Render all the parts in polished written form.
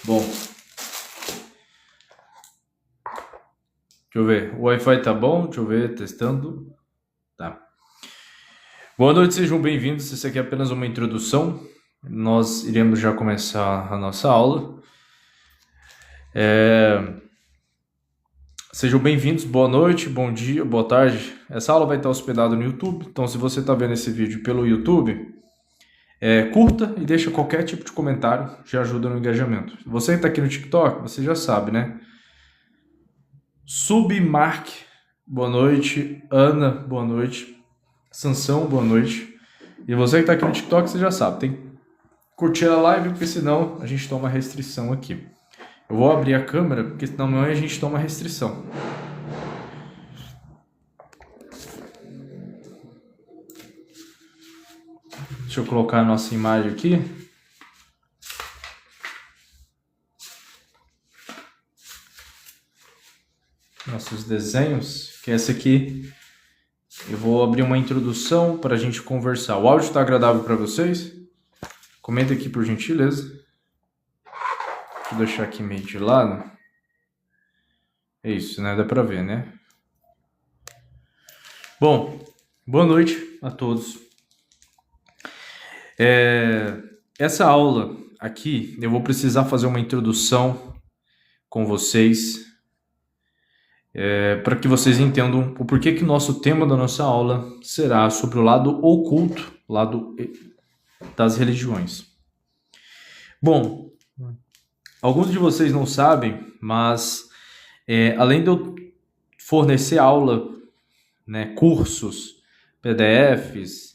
Bom, deixa eu ver. O Wi-Fi tá bom? Deixa eu ver, testando. Tá. Boa noite, sejam bem-vindos. Esse aqui é apenas uma introdução. Nós iremos já começar a nossa aula. Sejam bem-vindos, boa noite, bom dia, boa tarde. Essa aula vai estar hospedada no YouTube, então se você está vendo esse vídeo pelo YouTube, curta e deixa qualquer tipo de comentário, já ajuda no engajamento. Você que está aqui no TikTok, você já sabe, né? Submark, boa noite. Ana, boa noite. Sansão, boa noite. E você que está aqui no TikTok, você já sabe, tem que curtir a live, porque senão a gente toma restrição aqui. Eu vou abrir a câmera, porque senão amanhã a gente toma restrição. Deixa eu colocar a nossa imagem aqui. Nossos desenhos, que é essa aqui. Eu vou abrir uma introdução para a gente conversar. O áudio está agradável para vocês? Comenta aqui por gentileza. Deixa eu deixar aqui meio de lado. É isso, né? Dá para ver, né? Bom, boa noite a todos. Essa aula aqui, eu vou precisar fazer uma introdução com vocês, para que vocês entendam o porquê que nosso tema da nossa aula será sobre o lado oculto, lado das religiões. Bom, alguns de vocês não sabem, mas além de eu fornecer aula, né, cursos, PDFs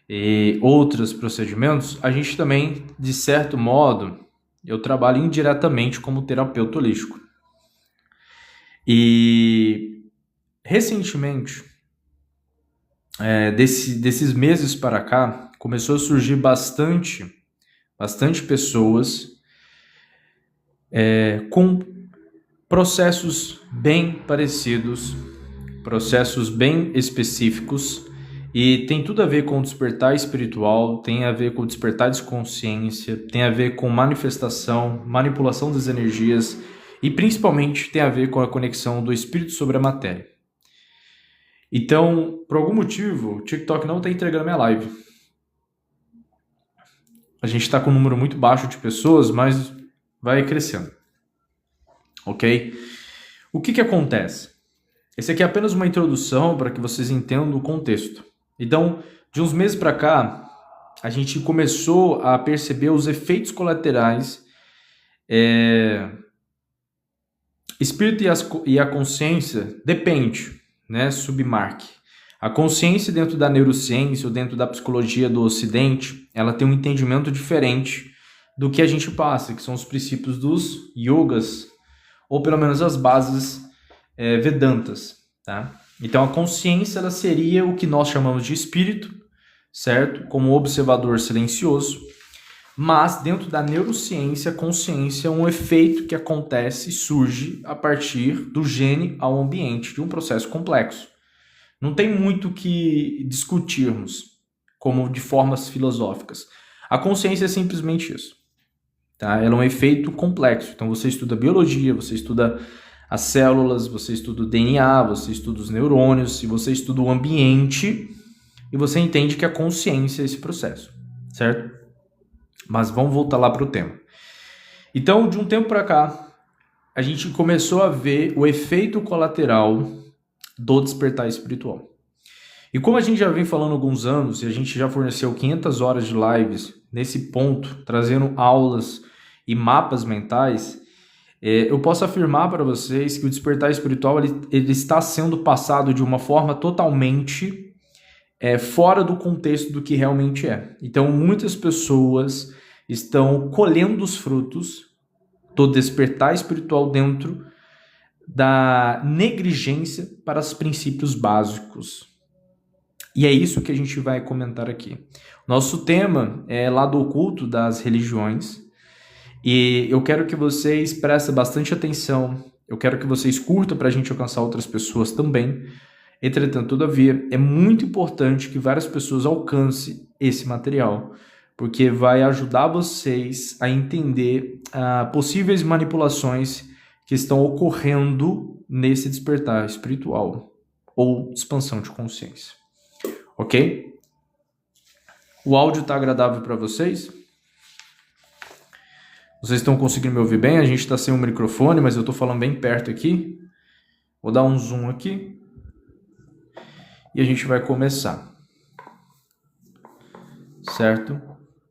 e outros procedimentos, a gente também, de certo modo, eu trabalho indiretamente como terapeuta holístico. E recentemente, desses meses para cá, começou a surgir bastante pessoas com processos bem parecidos, processos bem específicos, e tem tudo a ver com o despertar espiritual, tem a ver com o despertar de consciência, tem a ver com manifestação, manipulação das energias, e principalmente tem a ver com a conexão do espírito sobre a matéria. Então, por algum motivo, o TikTok não está entregando minha live. A gente está com um número muito baixo de pessoas, mas vai crescendo. Ok? O que acontece? Esse aqui é apenas uma introdução para que vocês entendam o contexto. Então, de uns meses para cá, a gente começou a perceber os efeitos colaterais. Espírito e a consciência depende, né? Submark. A consciência dentro da neurociência ou dentro da psicologia do Ocidente, ela tem um entendimento diferente do que a gente passa, que são os princípios dos yogas, ou pelo menos as bases vedantas, tá? Então a consciência ela seria o que nós chamamos de espírito, certo? Como observador silencioso. Mas dentro da neurociência, a consciência é um efeito que acontece e surge a partir do gene ao ambiente, de um processo complexo. Não tem muito o que discutirmos, como de formas filosóficas. A consciência é simplesmente isso. Tá? Ela é um efeito complexo. Então você estuda biologia, você estuda as células, você estuda o DNA, você estuda os neurônios, e você estuda o ambiente, e você entende que a consciência é esse processo, certo? Mas vamos voltar lá para o tema. Então, de um tempo para cá, a gente começou a ver o efeito colateral do despertar espiritual. E como a gente já vem falando há alguns anos, e a gente já forneceu 500 horas de lives nesse ponto, trazendo aulas e mapas mentais, eu posso afirmar para vocês que o despertar espiritual ele está sendo passado de uma forma totalmente fora do contexto do que realmente é. Então, muitas pessoas estão colhendo os frutos do despertar espiritual dentro da negligência para os princípios básicos. E é isso que a gente vai comentar aqui. Nosso tema é lado oculto das religiões, e eu quero que vocês prestem bastante atenção, eu quero que vocês curtam para a gente alcançar outras pessoas também. Entretanto, todavia, é muito importante que várias pessoas alcancem esse material, porque vai ajudar vocês a entender possíveis manipulações que estão ocorrendo nesse despertar espiritual ou expansão de consciência. Ok? O áudio está agradável para vocês? Vocês estão conseguindo me ouvir bem? A gente está sem um microfone, mas eu estou falando bem perto aqui. Vou dar um zoom aqui. E a gente vai começar. Certo?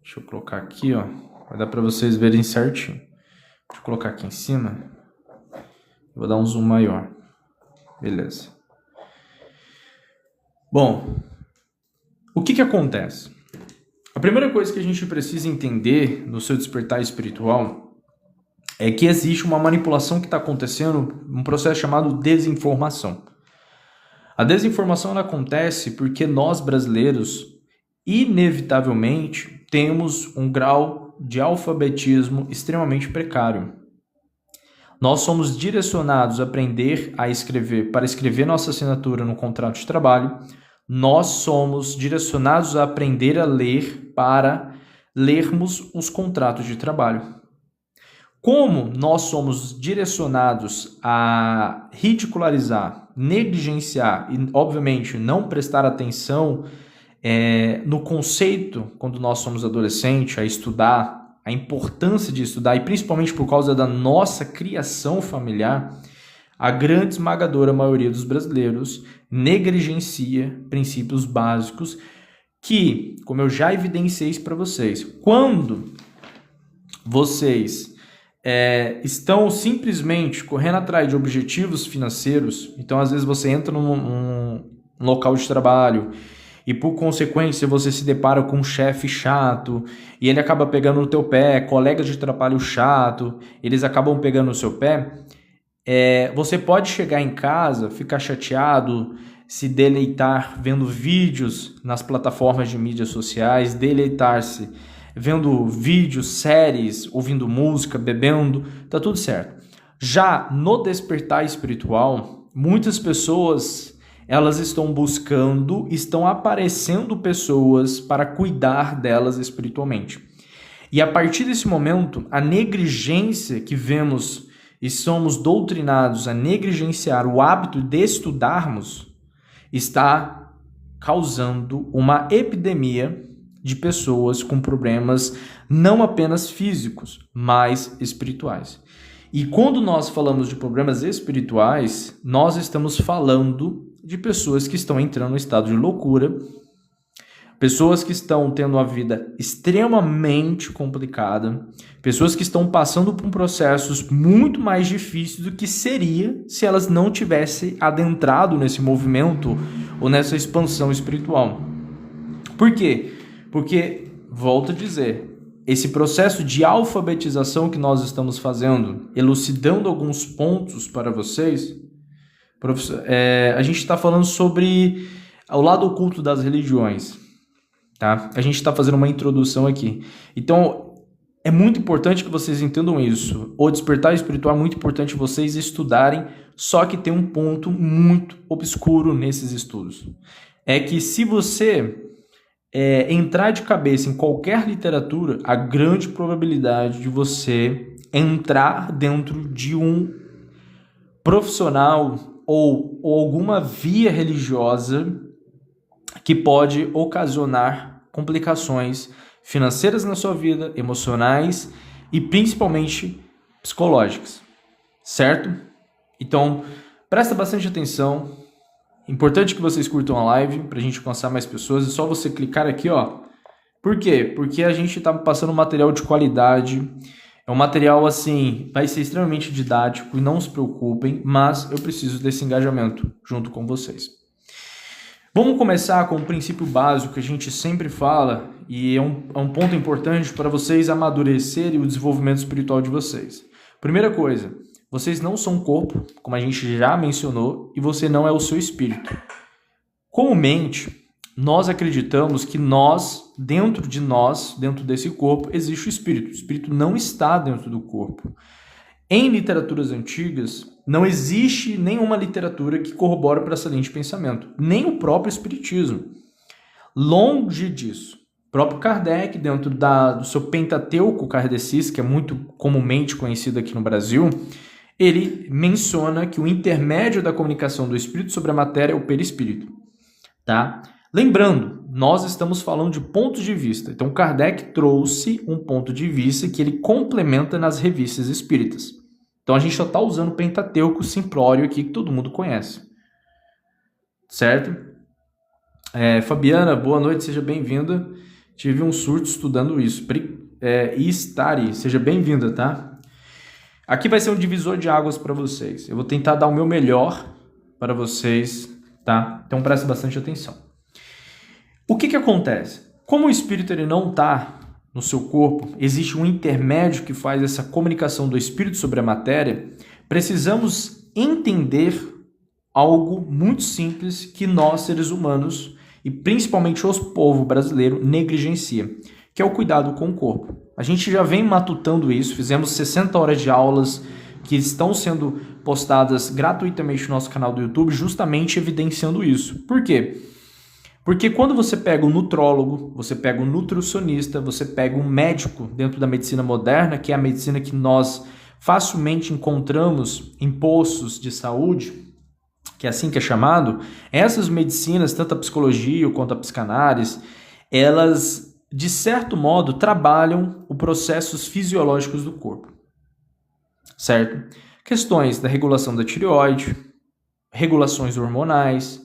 Deixa eu colocar aqui, ó. Vai dar para vocês verem certinho. Deixa eu colocar aqui em cima. Vou dar um zoom maior. Beleza. Bom, o que acontece? A primeira coisa que a gente precisa entender no seu despertar espiritual é que existe uma manipulação que está acontecendo, um processo chamado desinformação. A desinformação ela acontece porque nós brasileiros, inevitavelmente, temos um grau de alfabetismo extremamente precário. Nós somos direcionados a aprender a escrever, para escrever nossa assinatura no contrato de trabalho. Nós somos direcionados a aprender a ler para lermos os contratos de trabalho. Como nós somos direcionados a ridicularizar, negligenciar e, obviamente, não prestar atenção no conceito, quando nós somos adolescentes, a estudar, a importância de estudar, e principalmente por causa da nossa criação familiar, a grande esmagadora maioria dos brasileiros negligencia princípios básicos que, como eu já evidenciei para vocês, quando vocês estão simplesmente correndo atrás de objetivos financeiros, então às vezes você entra num local de trabalho e por consequência você se depara com um chefe chato e ele acaba pegando no teu pé, colegas de trabalho chato, eles acabam pegando no seu pé, você pode chegar em casa, ficar chateado, se deleitar vendo vídeos nas plataformas de mídias sociais, deleitar-se vendo vídeos, séries, ouvindo música, bebendo, tá tudo certo. Já no despertar espiritual, muitas pessoas, elas estão buscando, estão aparecendo pessoas para cuidar delas espiritualmente. E a partir desse momento, a negligência que vemos e somos doutrinados a negligenciar o hábito de estudarmos está causando uma epidemia de pessoas com problemas não apenas físicos, mas espirituais. E quando nós falamos de problemas espirituais, nós estamos falando de pessoas que estão entrando em estado de loucura, pessoas que estão tendo uma vida extremamente complicada, pessoas que estão passando por processos muito mais difíceis do que seria se elas não tivessem adentrado nesse movimento ou nessa expansão espiritual. Por quê? Porque, volto a dizer, esse processo de alfabetização que nós estamos fazendo, elucidando alguns pontos para vocês, a gente está falando sobre o lado oculto das religiões, tá? A gente está fazendo uma introdução aqui. Então, é muito importante que vocês entendam isso. O despertar espiritual é muito importante vocês estudarem, só que tem um ponto muito obscuro nesses estudos. É que se você entrar de cabeça em qualquer literatura, a grande probabilidade de você entrar dentro de um profissional ou alguma via religiosa que pode ocasionar complicações financeiras na sua vida, emocionais e principalmente psicológicas, certo? Então, presta bastante atenção. Importante que vocês curtam a live para a gente alcançar mais pessoas. É só você clicar aqui, ó. Por quê? Porque a gente está passando um material de qualidade. É um material, assim, vai ser extremamente didático. E não se preocupem, mas eu preciso desse engajamento junto com vocês. Vamos começar com o princípio básico que a gente sempre fala. E é um ponto importante para vocês amadurecerem o desenvolvimento espiritual de vocês. Primeira coisa. Vocês não são um corpo, como a gente já mencionou, e você não é o seu espírito. Comumente, nós acreditamos que dentro desse corpo, existe o espírito. O espírito não está dentro do corpo. Em literaturas antigas, não existe nenhuma literatura que corrobora para essa linha de pensamento, nem o próprio espiritismo. Longe disso. próprio Kardec, dentro do seu Pentateuco kardecista, que é muito comumente conhecido aqui no Brasil, ele menciona que o intermédio da comunicação do espírito sobre a matéria é o perispírito, tá? Lembrando, nós estamos falando de pontos de vista. Então, Kardec trouxe um ponto de vista que ele complementa nas revistas espíritas. Então, a gente só está usando o Pentateuco simplório aqui, que todo mundo conhece. Certo? Fabiana, boa noite, seja bem-vinda. Tive um surto estudando isso. Istari, seja bem-vinda, tá? Aqui vai ser um divisor de águas para vocês. Eu vou tentar dar o meu melhor para vocês, tá? Então, preste bastante atenção. O que acontece? Como o espírito ele não está no seu corpo, existe um intermédio que faz essa comunicação do espírito sobre a matéria, precisamos entender algo muito simples que nós, seres humanos, e principalmente o povo brasileiro, negligencia, que é o cuidado com o corpo. A gente já vem matutando isso, fizemos 60 horas de aulas que estão sendo postadas gratuitamente no nosso canal do YouTube, justamente evidenciando isso. Por quê? Porque quando você pega um nutrólogo, você pega um nutricionista, você pega um médico dentro da medicina moderna, que é a medicina que nós facilmente encontramos em postos de saúde, que é assim que é chamado, essas medicinas, tanto a psicologia quanto a psicanálise, elas, de certo modo, trabalham os processos fisiológicos do corpo, certo? Questões da regulação da tireoide, regulações hormonais,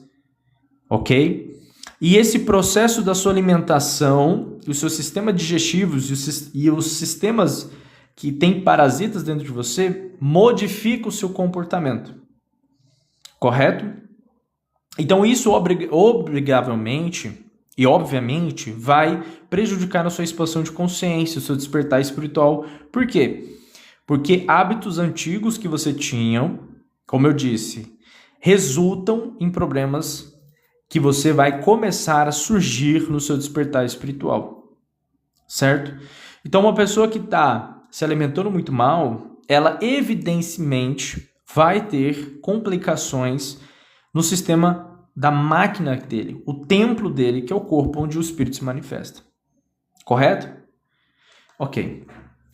ok? E esse processo da sua alimentação, o seu sistema digestivo e os sistemas que têm parasitas dentro de você, modifica o seu comportamento. Correto? Então isso obrigavelmente e obviamente vai prejudicar a sua expansão de consciência, o seu despertar espiritual. Por quê? Porque hábitos antigos que você tinha, como eu disse, resultam em problemas que você vai começar a surgir no seu despertar espiritual, certo? Então, uma pessoa que está se alimentando muito mal, ela evidentemente vai ter complicações no sistema da máquina dele, o templo dele, que é o corpo onde o espírito se manifesta. Correto? Ok.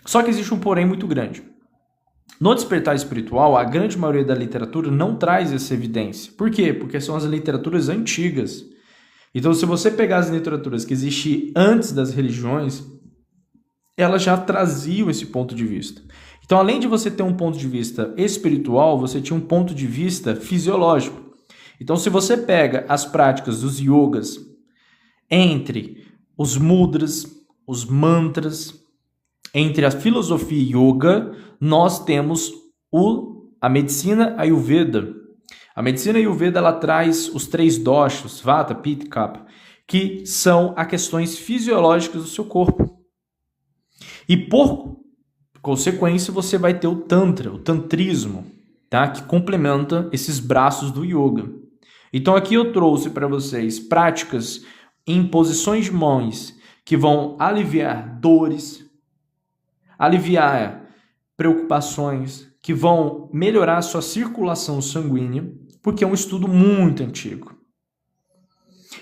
Só que existe um porém muito grande. No despertar espiritual, a grande maioria da literatura não traz essa evidência. Por quê? Porque são as literaturas antigas. Então, se você pegar as literaturas que existiam antes das religiões, elas já traziam esse ponto de vista. Então, além de você ter um ponto de vista espiritual, você tinha um ponto de vista fisiológico. Então, se você pega as práticas dos yogas entre os mudras, os mantras, entre a filosofia yoga, nós temos a medicina Ayurveda. A medicina Ayurveda ela traz os 3 doshas, Vata, Pitta e Kapha, que são as questões fisiológicas do seu corpo. E por consequência, você vai ter o Tantra, o Tantrismo, tá? Que complementa esses braços do Yoga. Então aqui eu trouxe para vocês práticas em posições de mãos que vão aliviar dores, aliviar preocupações, que vão melhorar a sua circulação sanguínea, porque é um estudo muito antigo.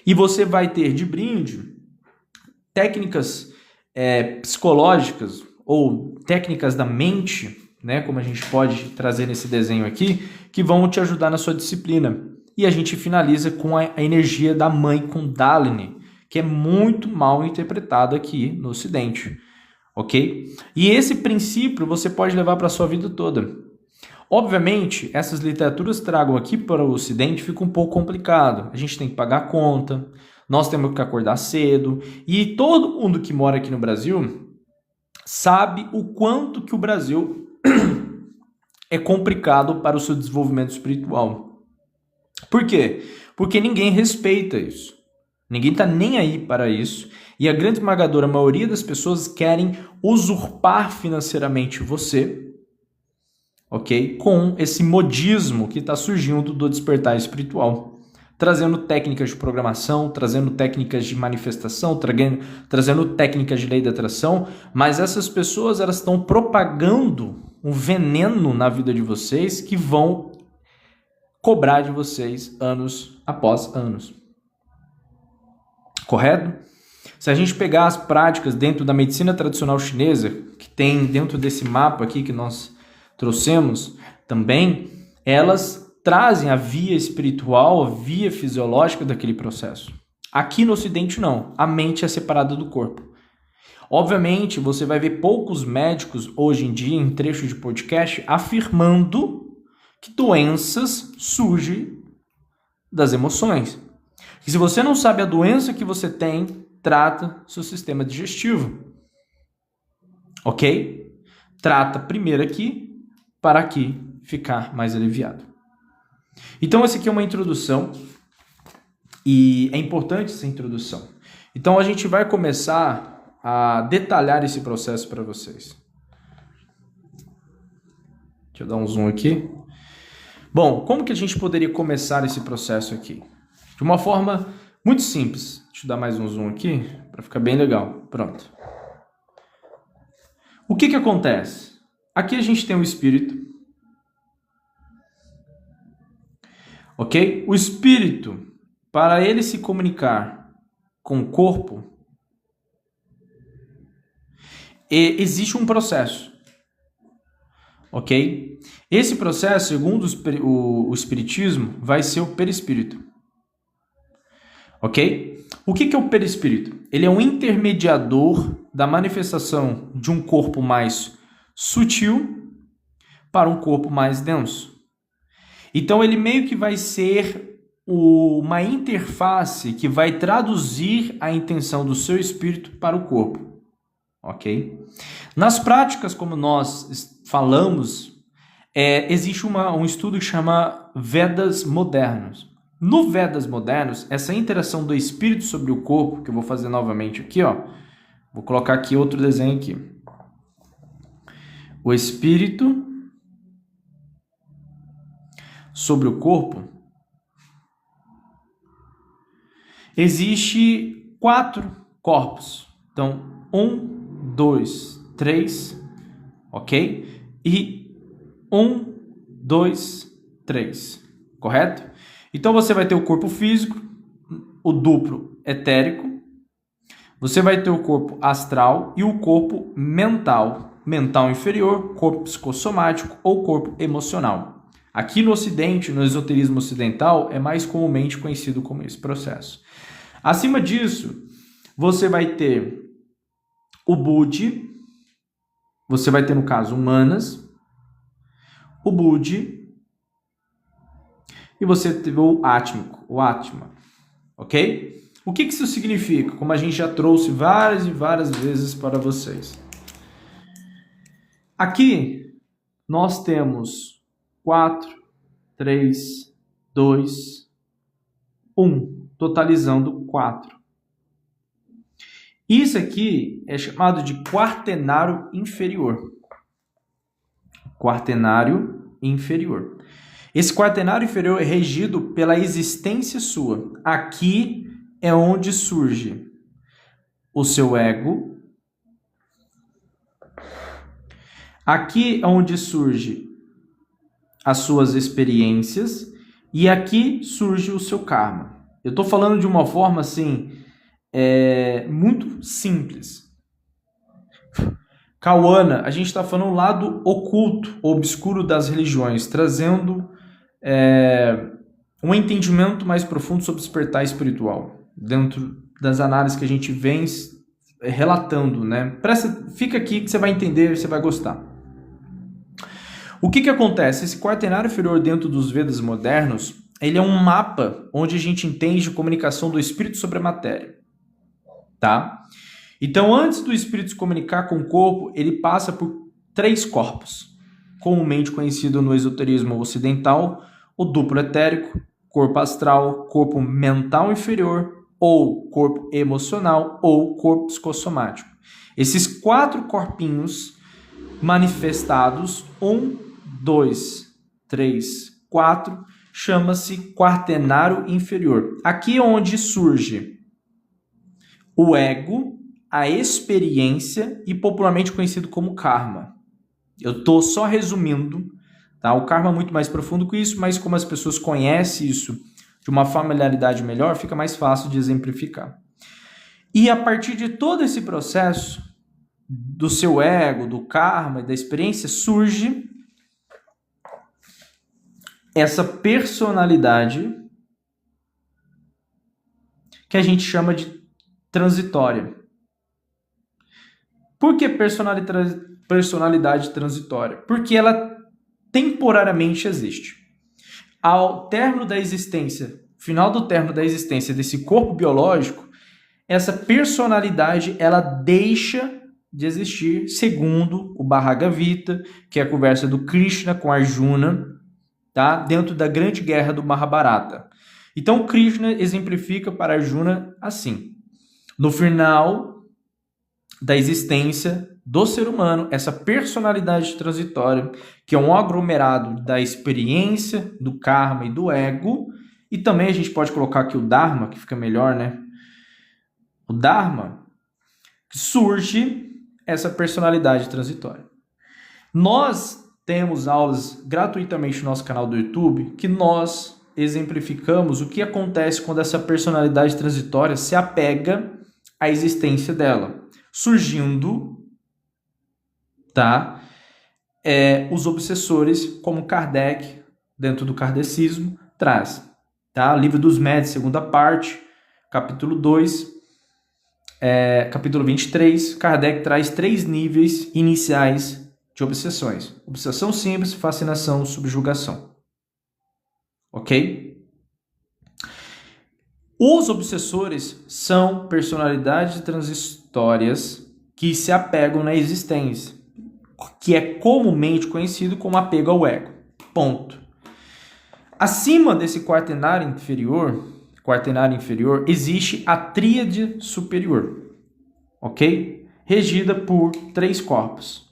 E você vai ter de brinde técnicas psicológicas ou técnicas da mente, né, como a gente pode trazer nesse desenho aqui, que vão te ajudar na sua disciplina. E a gente finaliza com a energia da mãe Kundalini, que é muito mal interpretada aqui no Ocidente. Ok? E esse princípio você pode levar para a sua vida toda. Obviamente, essas literaturas tragam aqui para o Ocidente, fica um pouco complicado. A gente tem que pagar a conta, nós temos que acordar cedo, e todo mundo que mora aqui no Brasil sabe o quanto que o Brasil é complicado para o seu desenvolvimento espiritual. Por quê? Porque ninguém respeita isso. Ninguém está nem aí para isso. E a grande esmagadora maioria das pessoas querem usurpar financeiramente você, ok? Com esse modismo que está surgindo do despertar espiritual. Trazendo técnicas de programação, trazendo técnicas de manifestação, trazendo técnicas de lei da atração. Mas essas pessoas elas estão propagando um veneno na vida de vocês que vão cobrar de vocês anos após anos. Correto? Se a gente pegar as práticas dentro da medicina tradicional chinesa, que tem dentro desse mapa aqui que nós trouxemos também, elas trazem a via espiritual, a via fisiológica daquele processo. Aqui no Ocidente não, a mente é separada do corpo. Obviamente, você vai ver poucos médicos hoje em dia, em trecho de podcast, afirmando que doenças surgem das emoções. E se você não sabe a doença que você tem, trata seu sistema digestivo. Ok? Trata primeiro aqui, para aqui ficar mais aliviado. Então, essa aqui é uma introdução, e é importante essa introdução. Então, a gente vai começar a detalhar esse processo para vocês. Deixa eu dar um zoom aqui. Bom, como que a gente poderia começar esse processo aqui? De uma forma muito simples. Deixa eu dar mais um zoom aqui, para ficar bem legal. Pronto. O que que acontece? Aqui a gente tem o espírito. Ok? O espírito, para ele se comunicar com o corpo, existe um processo. Ok? Esse processo, segundo o espiritismo, vai ser o perispírito. Ok? O que é o perispírito? Ele é um intermediador da manifestação de um corpo mais sutil para um corpo mais denso. Então, ele meio que vai ser uma interface que vai traduzir a intenção do seu espírito para o corpo. Ok? Nas práticas, como nós falamos, existe um estudo que chama Vedas modernos. No Vedas modernos, essa interação do espírito sobre o corpo, que eu vou fazer novamente aqui, ó, vou colocar aqui outro desenho aqui. O espírito sobre o corpo. Existe 4 corpos. Então, 1, 2, 3, ok? E 1, 2, 3, correto? Então, você vai ter o corpo físico, o duplo etérico, você vai ter o corpo astral e o corpo mental, mental inferior, corpo psicossomático ou corpo emocional. Aqui no Ocidente, no esoterismo ocidental, é mais comumente conhecido como esse processo. Acima disso, você vai ter o Budi, você vai ter, no caso, o Manas, o Budi, e você tem o Átmico, o Atma, ok? O que isso significa? Como a gente já trouxe várias e várias vezes para vocês. Aqui, nós temos 4, 3, 2, 1, totalizando 4. Isso aqui é chamado de quaternário inferior. Quaternário inferior. Esse quaternário inferior é regido pela existência sua. Aqui é onde surge o seu ego. Aqui é onde surge as suas experiências, e aqui surge o seu karma. Eu estou falando de uma forma assim, muito simples. Kawana, a gente está falando o lado oculto, obscuro das religiões, trazendo um entendimento mais profundo sobre o despertar espiritual, dentro das análises que a gente vem relatando, né? Fica aqui que você vai entender e você vai gostar. O que acontece? Esse quaternário inferior dentro dos Vedas modernos, ele é um mapa onde a gente entende a comunicação do espírito sobre a matéria. Tá? Então, antes do espírito se comunicar com o corpo, ele passa por 3 corpos, comumente conhecido no esoterismo ocidental, o duplo etérico, corpo astral, corpo mental inferior, ou corpo emocional, ou corpo psicossomático. Esses 4 corpinhos manifestados, 1, 2, 3, 4, chama-se quaternário inferior. Aqui é onde surge o ego, a experiência e popularmente conhecido como karma. Eu estou só resumindo, tá? O karma é muito mais profundo que isso, mas como as pessoas conhecem isso de uma familiaridade melhor, fica mais fácil de exemplificar. E a partir de todo esse processo, do seu ego, do karma e da experiência, surge essa personalidade que a gente chama de transitória. Por que personalidade transitória? Porque ela temporariamente existe. Ao término da existência, final do término da existência desse corpo biológico, essa personalidade ela deixa de existir, segundo o Bhagavad Gita, que é a conversa do Krishna com Arjuna, tá? Dentro da grande guerra do Mahabharata. Então, Krishna exemplifica para Arjuna assim: no final da existência do ser humano, essa personalidade transitória, que é um aglomerado da experiência, do karma e do ego, e também a gente pode colocar aqui o Dharma, que fica melhor, né? O Dharma, surge essa personalidade transitória. Nós temos aulas gratuitamente no nosso canal do YouTube que nós exemplificamos o que acontece quando essa personalidade transitória se apega à existência dela, surgindo, tá? Os obsessores, como Kardec, dentro do kardecismo, traz. Tá? Livro dos Médiuns, segunda parte, capítulo 2, capítulo 23, Kardec traz 3 níveis iniciais de obsessões. Obsessão simples, fascinação, subjugação. Ok? Os obsessores são personalidades transitórias que se apegam na existência, que é comumente conhecido como apego ao ego. Ponto. Acima desse quaternário inferior, existe a tríade superior, ok? Regida por 3 corpos.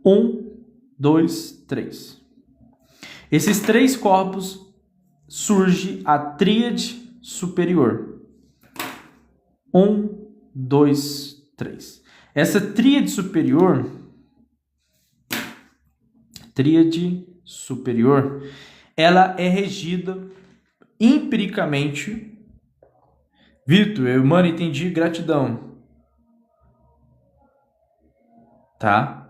1, 2, 3. Esses 3 corpos surge a tríade superior. 1, 2, 3. Essa tríade superior, ela é regida empiricamente. Vitor, eu, mano, entendi, gratidão. Tá?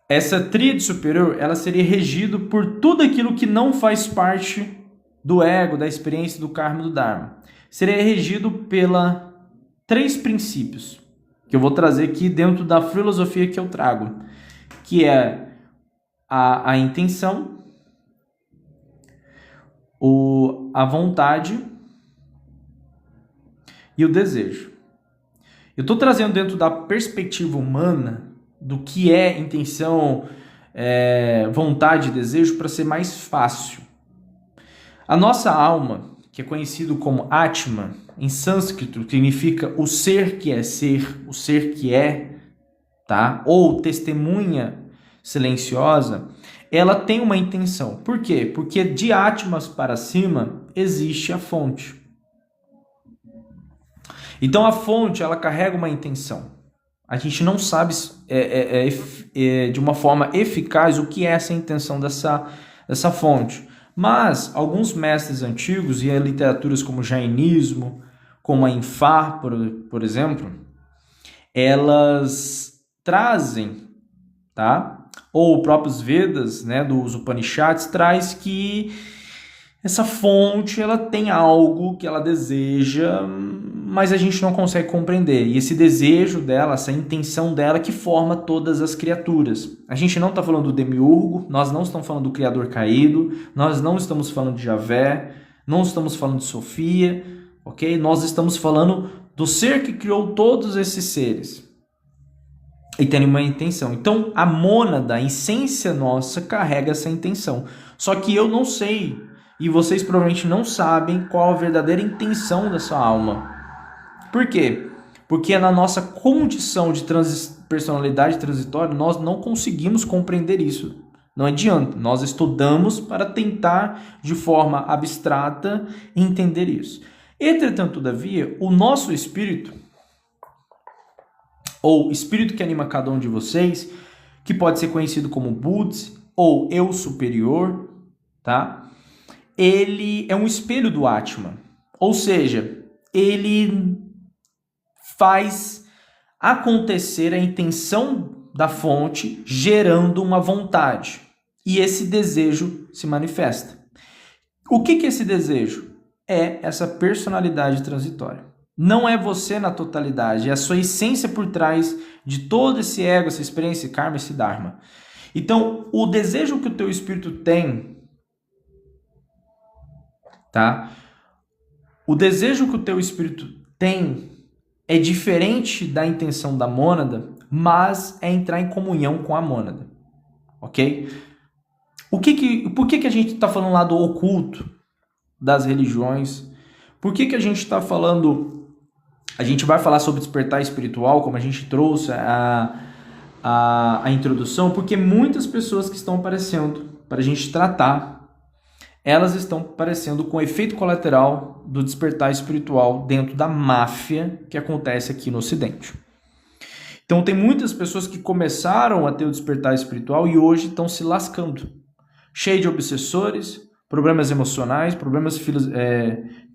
Essa tríade superior, ela seria regida por tudo aquilo que não faz parte do ego, da experiência, do karma e do dharma. Seria regido pela 3 princípios, que eu vou trazer aqui dentro da filosofia que eu trago, que é a intenção, a vontade e o desejo. Eu estou trazendo dentro da perspectiva humana do que é intenção, vontade e desejo para ser mais fácil. A nossa alma, que é conhecido como Atma, em sânscrito, significa o ser que é ser, o ser que é, tá? Ou testemunha silenciosa, ela tem uma intenção. Por quê? Porque de Atmas para cima existe a fonte. Então a fonte, ela carrega uma intenção. A gente não sabe de uma forma eficaz o que é essa intenção dessa fonte. Mas alguns mestres antigos, e literaturas como o Jainismo, como a Infar, por exemplo, elas trazem, tá? Ou próprios Vedas, né, dos Upanishads, traz que essa fonte ela tem algo que ela deseja, mas a gente não consegue compreender. E esse desejo dela, essa intenção dela que forma todas as criaturas. A gente não está falando do demiurgo, nós não estamos falando do Criador caído, nós não estamos falando de Javé, não estamos falando de Sofia, ok? Nós estamos falando do ser que criou todos esses seres. E tem uma intenção. Então, a mônada, a essência nossa, carrega essa intenção. Só que eu não sei, e vocês provavelmente não sabem qual a verdadeira intenção dessa alma. Por quê? Porque na nossa condição de personalidade transitória, nós não conseguimos compreender isso. Não adianta. Nós estudamos para tentar, de forma abstrata, entender isso. Entretanto, todavia, o nosso espírito, ou espírito que anima cada um de vocês, que pode ser conhecido como Buddha ou eu superior, tá? Ele é um espelho do Atman. Ou seja, ele faz acontecer a intenção da fonte, gerando uma vontade. E esse desejo se manifesta. O que é esse desejo? É essa personalidade transitória. Não é você na totalidade, é a sua essência por trás de todo esse ego, essa experiência, esse karma, esse dharma. Então, o desejo que o teu espírito tem, tá? O desejo que o teu espírito tem é diferente da intenção da mônada, mas é entrar em comunhão com a mônada, ok? Por que a gente está falando lá do oculto das religiões? Por que a gente está falando... A gente vai falar sobre despertar espiritual, como a gente trouxe a introdução, porque muitas pessoas que estão aparecendo para a gente tratar, elas estão aparecendo com efeito colateral do despertar espiritual dentro da máfia que acontece aqui no Ocidente. Então tem muitas pessoas que começaram a ter o despertar espiritual e hoje estão se lascando. Cheio de obsessores, problemas emocionais, problemas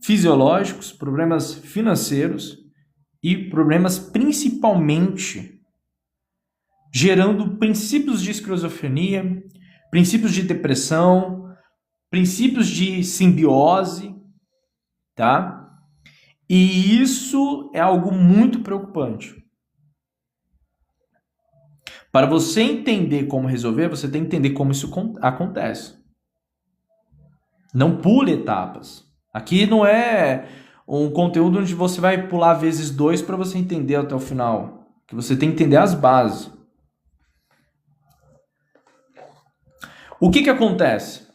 fisiológicos, problemas financeiros e problemas principalmente gerando princípios de esquizofrenia, princípios de depressão, princípios de simbiose, tá? E isso é algo muito preocupante. Para você entender como resolver, você tem que entender como isso acontece. Não pule etapas. Aqui não é um conteúdo onde você vai pular vezes 2 para você entender até o final. Que você tem que entender as bases. O que acontece?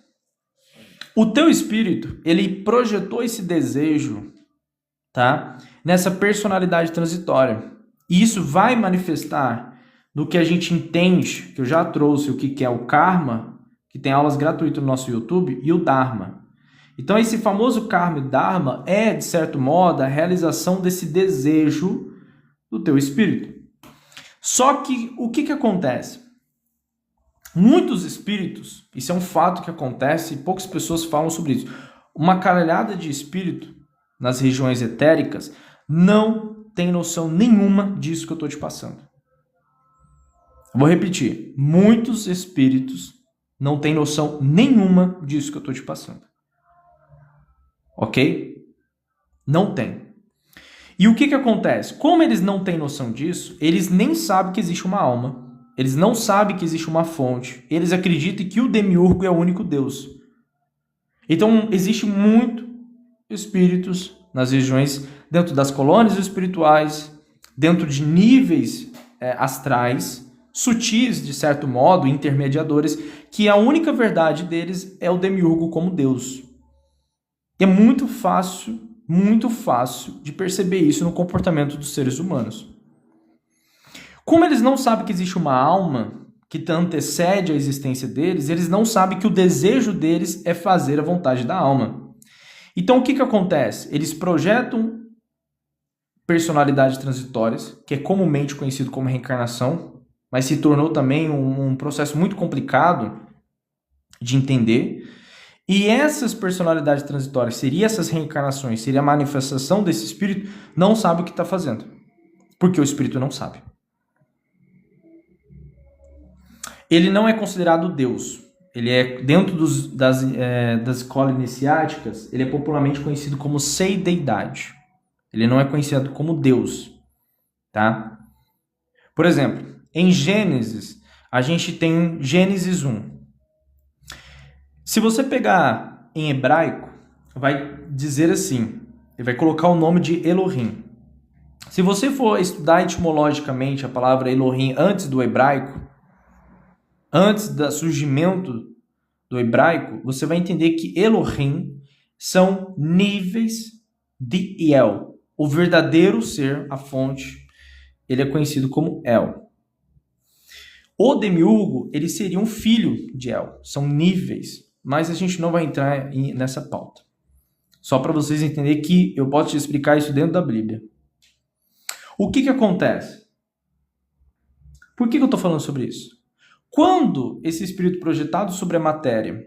O teu espírito, ele projetou esse desejo, tá? Nessa personalidade transitória. E isso vai manifestar no que a gente entende, que eu já trouxe o que é o karma, que tem aulas gratuitas no nosso YouTube, e o dharma. Então esse famoso karma e dharma é, de certo modo, a realização desse desejo do teu espírito. Só que o que acontece? Muitos espíritos, isso é um fato que acontece e poucas pessoas falam sobre isso, uma caralhada de espírito nas regiões etéricas não tem noção nenhuma disso que eu estou te passando. Vou repetir, muitos espíritos não têm noção nenhuma disso que eu estou te passando. Ok? Não tem. E o que acontece? Como eles não têm noção disso, eles nem sabem que existe uma alma. Eles não sabem que existe uma fonte. Eles acreditam que o demiurgo é o único Deus. Então, existe muito espíritos nas regiões, dentro das colônias espirituais, dentro de níveis astrais, sutis, de certo modo, intermediadores, que a única verdade deles é o demiurgo como Deus. E é muito fácil de perceber isso no comportamento dos seres humanos. Como eles não sabem que existe uma alma que antecede a existência deles, eles não sabem que o desejo deles é fazer a vontade da alma. Então o que acontece? Eles projetam personalidades transitórias, que é comumente conhecido como reencarnação, mas se tornou também um processo muito complicado de entender. E essas personalidades transitórias, seria essas reencarnações, seria a manifestação desse espírito, não sabe o que está fazendo. Porque o espírito não sabe. Ele não é considerado Deus. Ele é, dentro das escolas iniciáticas, ele é popularmente conhecido como sei-deidade. Ele não é conhecido como Deus. Tá? Por exemplo, em Gênesis, a gente tem Gênesis 1. Se você pegar em hebraico, vai dizer assim, ele vai colocar o nome de Elohim. Se você for estudar etimologicamente a palavra Elohim antes do hebraico, antes do surgimento do hebraico, você vai entender que Elohim são níveis de El. O verdadeiro ser, a fonte, ele é conhecido como El. O demiurgo, ele seria um filho de El. São níveis. Mas a gente não vai entrar nessa pauta. Só para vocês entenderem que eu posso te explicar isso dentro da Bíblia. O que acontece? Por que eu estou falando sobre isso? Quando esse espírito projetado sobre a matéria,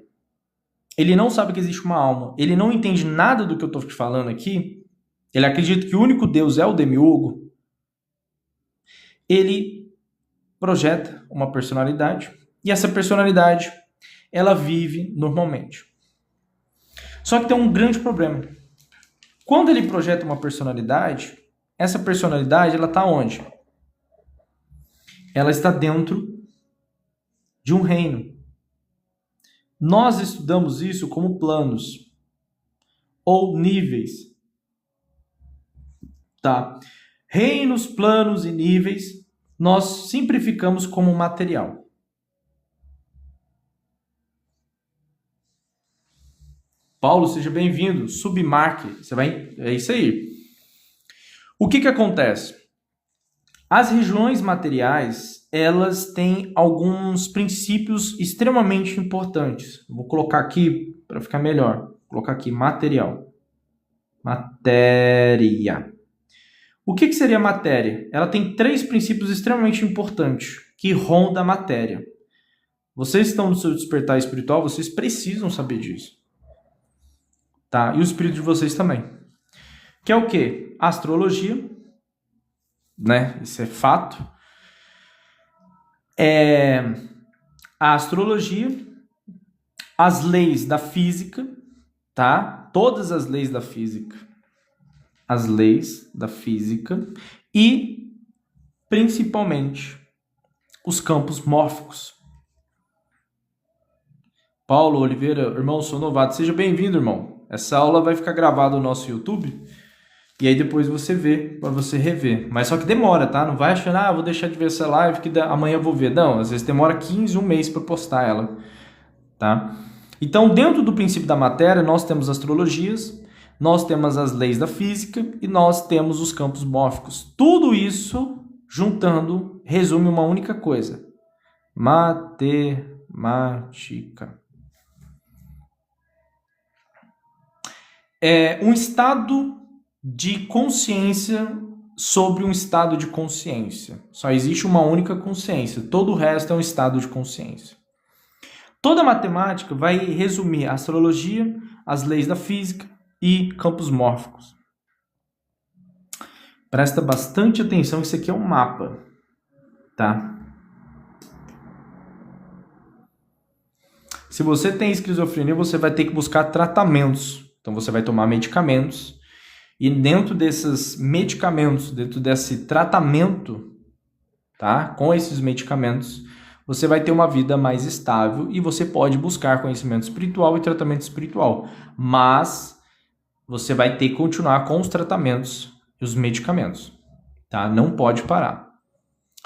ele não sabe que existe uma alma, ele não entende nada do que eu estou te falando aqui, ele acredita que o único Deus é o demiurgo, ele projeta uma personalidade e essa personalidade ela vive normalmente. Só que tem um grande problema. Quando ele projeta uma personalidade, essa personalidade ela está onde? Ela está dentro de um reino. Nós estudamos isso como planos ou níveis. Tá? Reinos, planos e níveis, nós simplificamos como material. Paulo, seja bem-vindo. Submarque. É isso aí. O que acontece? As regiões materiais, elas têm alguns princípios extremamente importantes. Vou colocar aqui para ficar melhor. Vou colocar aqui material. Matéria. O que seria matéria? Ela tem 3 princípios extremamente importantes que rondam a matéria. Vocês estão no seu despertar espiritual, vocês precisam saber disso. Tá? E o espírito de vocês também. Que é o quê? Astrologia, né? Isso é fato. A astrologia, as leis da física, tá? Todas as leis da física. As leis da física e, principalmente, os campos mórficos. Paulo Oliveira, irmão, sou novato. Seja bem-vindo, irmão. Essa aula vai ficar gravada no nosso YouTube e aí depois você vê, para você rever. Mas só que demora, tá? Não vai achando, vou deixar de ver essa live que amanhã eu vou ver. Não, às vezes demora 15, um mês para postar ela, tá? Então, dentro do princípio da matéria, nós temos astrologias, nós temos as leis da física e nós temos os campos mórficos. Tudo isso, juntando, resume uma única coisa. Matemática. É um estado de consciência sobre um estado de consciência. Só existe uma única consciência. Todo o resto é um estado de consciência. Toda matemática vai resumir a astrologia, as leis da física e campos mórficos. Presta bastante atenção, isso aqui é um mapa, tá? Se você tem esquizofrenia, você vai ter que buscar tratamentos. Então você vai tomar medicamentos e dentro desses medicamentos, dentro desse tratamento, tá? Com esses medicamentos, você vai ter uma vida mais estável e você pode buscar conhecimento espiritual e tratamento espiritual. Mas você vai ter que continuar com os tratamentos e os medicamentos, tá? Não pode parar.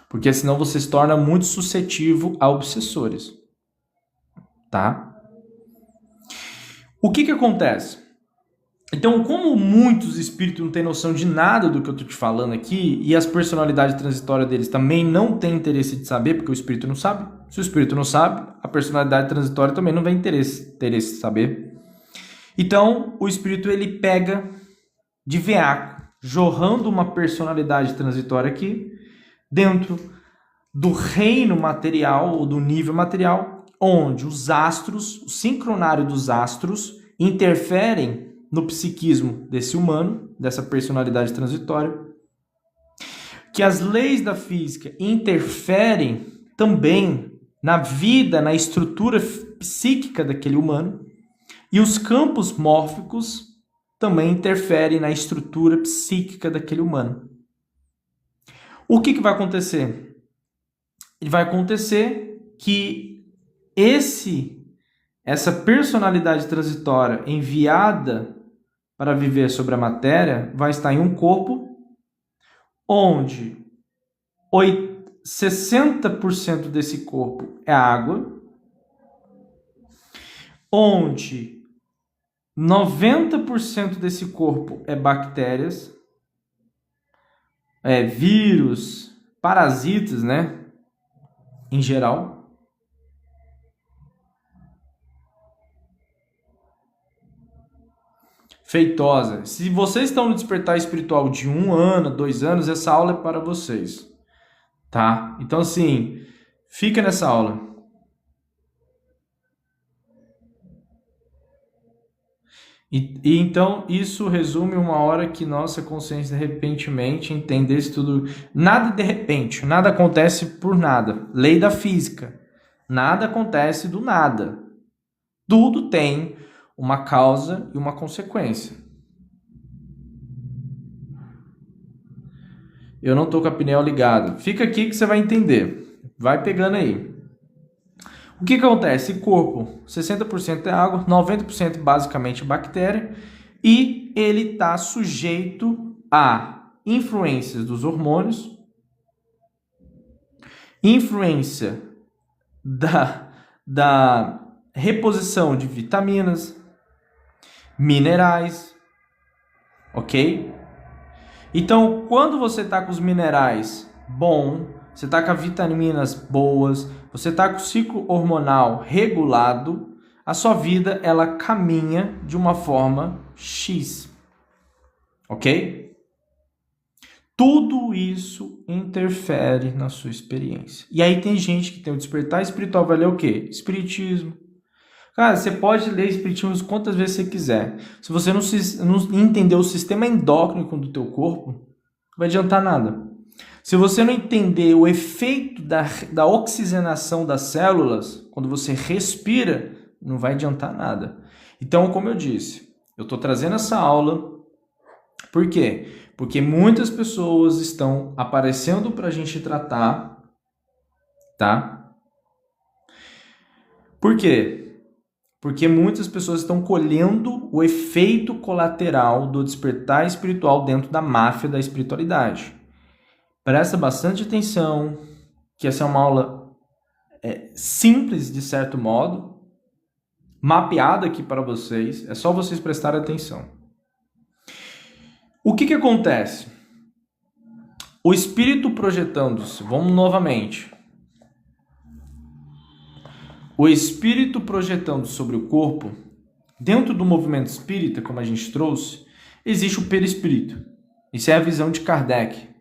Porque senão você se torna muito suscetível a obsessores, tá? O que acontece? Então, como muitos espíritos não têm noção de nada do que eu estou te falando aqui, e as personalidades transitórias deles também não têm interesse de saber, porque o espírito não sabe. Se o espírito não sabe, a personalidade transitória também não vai interesse de saber. Então, o espírito ele pega de veaco, jorrando uma personalidade transitória aqui, dentro do reino material, ou do nível material, onde os astros, o sincronário dos astros, interferem no psiquismo desse humano, dessa personalidade transitória, que as leis da física interferem também na vida, na estrutura psíquica daquele humano, e os campos mórficos também interferem na estrutura psíquica daquele humano. O que vai acontecer? Vai acontecer que essa personalidade transitória enviada para viver sobre a matéria vai estar em um corpo onde 60% desse corpo é água, onde 90% desse corpo é bactérias, vírus, parasitas, né? Em geral. Feitosa. Se vocês estão no despertar espiritual de 1 ano, 2 anos, essa aula é para vocês. Tá? Então, assim, fica nessa aula. E então isso resume uma hora que nossa consciência repentemente entendesse tudo. Nada de repente, nada acontece por nada. Lei da física. Nada acontece do nada. Tudo tem uma causa e uma consequência. Eu não tô com a pneu ligada. Fica aqui que você vai entender. Vai pegando aí. O que acontece? Corpo, 60% é água, 90% basicamente bactéria, e ele está sujeito a influências dos hormônios, influência da reposição de vitaminas, minerais, ok? Então, quando você está com os minerais bom, você está com as vitaminas boas, você está com o ciclo hormonal regulado, a sua vida ela caminha de uma forma X, ok? Tudo isso interfere na sua experiência. E aí tem gente que tem o despertar espiritual, vai ler o quê? Espiritismo. Cara, você pode ler espiritismo quantas vezes você quiser. Se você não entender o sistema endócrino do teu corpo, não vai adiantar nada. Se você não entender o efeito da oxigenação das células, quando você respira, não vai adiantar nada. Então, como eu disse, eu estou trazendo essa aula, por quê? Porque muitas pessoas estão aparecendo para a gente tratar, tá? Por quê? Porque muitas pessoas estão colhendo o efeito colateral do despertar espiritual dentro da máfia da espiritualidade. Presta bastante atenção, que essa é uma aula simples, de certo modo, mapeada aqui para vocês, é só vocês prestarem atenção. O que acontece? O espírito projetando-se, vamos novamente. O espírito projetando sobre o corpo, dentro do movimento espírita, como a gente trouxe, existe o perispírito. Isso é a visão de Kardec.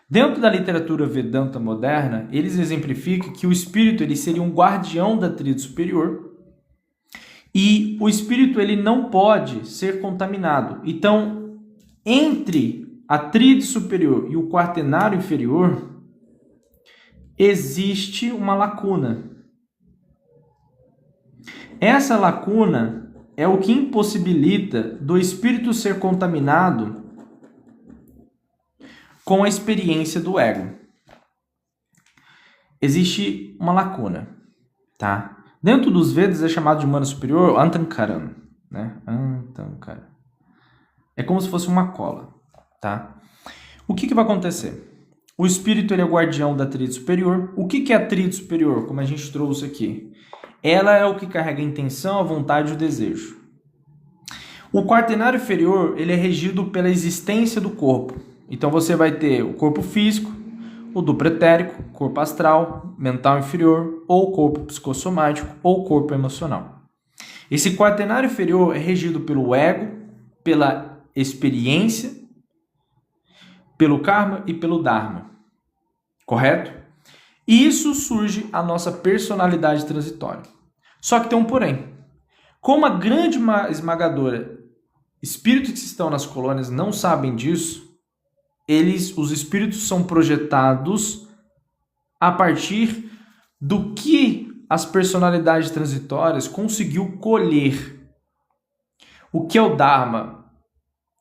Dentro da literatura Vedanta moderna, eles exemplificam que o espírito ele seria um guardião da tríade superior e o espírito ele não pode ser contaminado. Então, entre a tríade superior e o quaternário inferior, existe uma lacuna. Essa lacuna é o que impossibilita do espírito ser contaminado com a experiência do ego. Existe uma lacuna, tá? Dentro dos Vedas é chamado de mana superior Antankaram, né? Antankara. É como se fosse uma cola, tá? O que vai acontecer? O espírito ele é guardião da tríade superior. O que é a tríade superior, como a gente trouxe aqui? Ela é o que carrega a intenção, a vontade e o desejo. O quaternário inferior ele é regido pela existência do corpo. Então você vai ter o corpo físico, o duplo etérico, corpo astral, mental inferior, ou corpo psicossomático, ou corpo emocional. Esse quaternário inferior é regido pelo ego, pela experiência, pelo karma e pelo dharma. Correto? E isso surge a nossa personalidade transitória. Só que tem um porém. Como a grande esmagadora espíritos que estão nas colônias não sabem disso, os espíritos são projetados a partir do que as personalidades transitórias conseguiu colher. O que é o Dharma?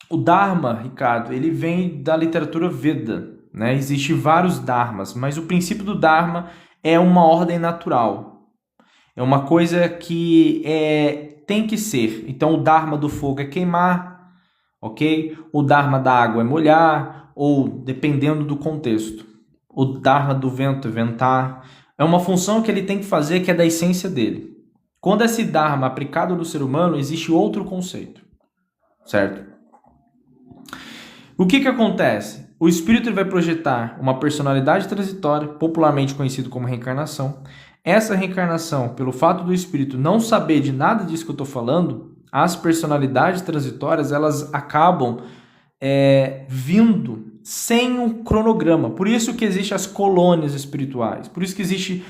O Dharma, Ricardo, ele vem da literatura Veda, né? Existem vários Dharmas, mas o princípio do Dharma é uma ordem natural. É uma coisa que tem que ser. Então, o Dharma do fogo é queimar, ok? O Dharma da água é molhar, ou dependendo do contexto. O Dharma do vento é ventar. É uma função que ele tem que fazer que é da essência dele. Quando esse Dharma é aplicado no ser humano, existe outro conceito, certo? O que acontece? O espírito ele vai projetar uma personalidade transitória, popularmente conhecido como reencarnação. Essa reencarnação, pelo fato do espírito não saber de nada disso que eu estou falando, as personalidades transitórias elas acabam vindo sem um cronograma. Por isso que existem as colônias espirituais. Por isso que existe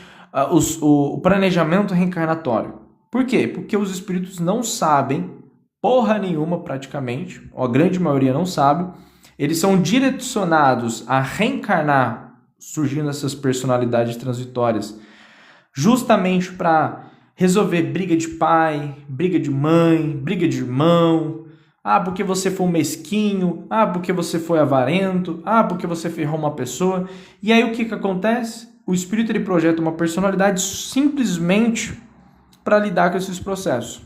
o planejamento reencarnatório. Por quê? Porque os espíritos não sabem porra nenhuma praticamente, ou a grande maioria não sabe. Eles são direcionados a reencarnar, surgindo essas personalidades transitórias, justamente para resolver briga de pai, briga de mãe, briga de irmão. Ah, porque você foi um mesquinho. Ah, porque você foi avarento. Ah, porque você ferrou uma pessoa. E aí o que acontece? O espírito ele projeta uma personalidade simplesmente para lidar com esses processos.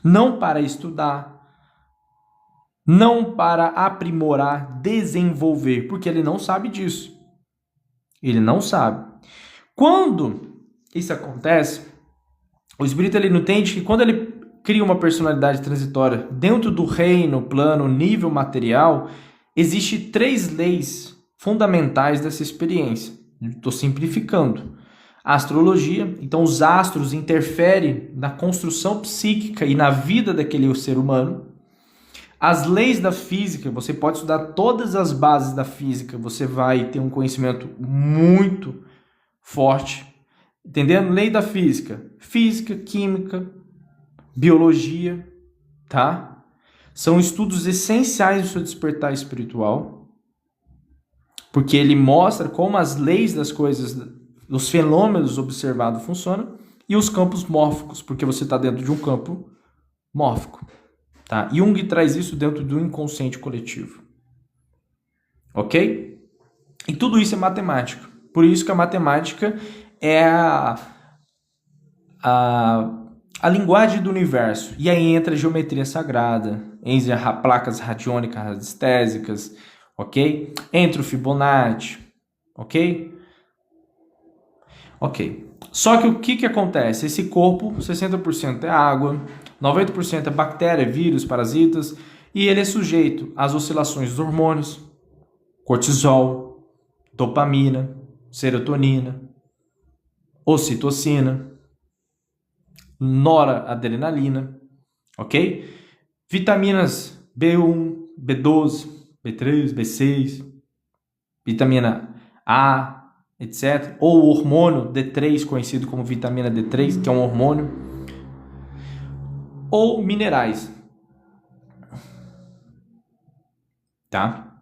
Não para estudar, não para aprimorar, desenvolver, porque ele não sabe disso. Ele não sabe. Quando isso acontece, o espírito ele não entende que quando ele cria uma personalidade transitória dentro do reino, plano, nível material, existem 3 leis fundamentais dessa experiência. Estou simplificando. A astrologia, então os astros interferem na construção psíquica e na vida daquele ser humano. As leis da física, você pode estudar todas as bases da física, você vai ter um conhecimento muito forte. Entendendo? Lei da física. Física, química, biologia, tá? São estudos essenciais do seu despertar espiritual, porque ele mostra como as leis das coisas, os fenômenos observados funcionam, e os campos mórficos, porque você está dentro de um campo mórfico. Tá? Jung traz isso dentro do inconsciente coletivo. Ok? E tudo isso é matemática. Por isso que a matemática é a linguagem do universo. E aí entra a geometria sagrada, entra placas radiônicas radiestésicas, ok? Entra o Fibonacci, ok? Ok. Só que o que acontece? Esse corpo, 60% é água, 90% é bactéria, vírus, parasitas, e ele é sujeito às oscilações dos hormônios, cortisol, dopamina, serotonina, ocitocina, noradrenalina, ok? Vitaminas B1, B12, B3, B6, vitamina A, etc. Ou o hormônio D3, conhecido como vitamina D3, que é um hormônio. Ou minerais. Tá?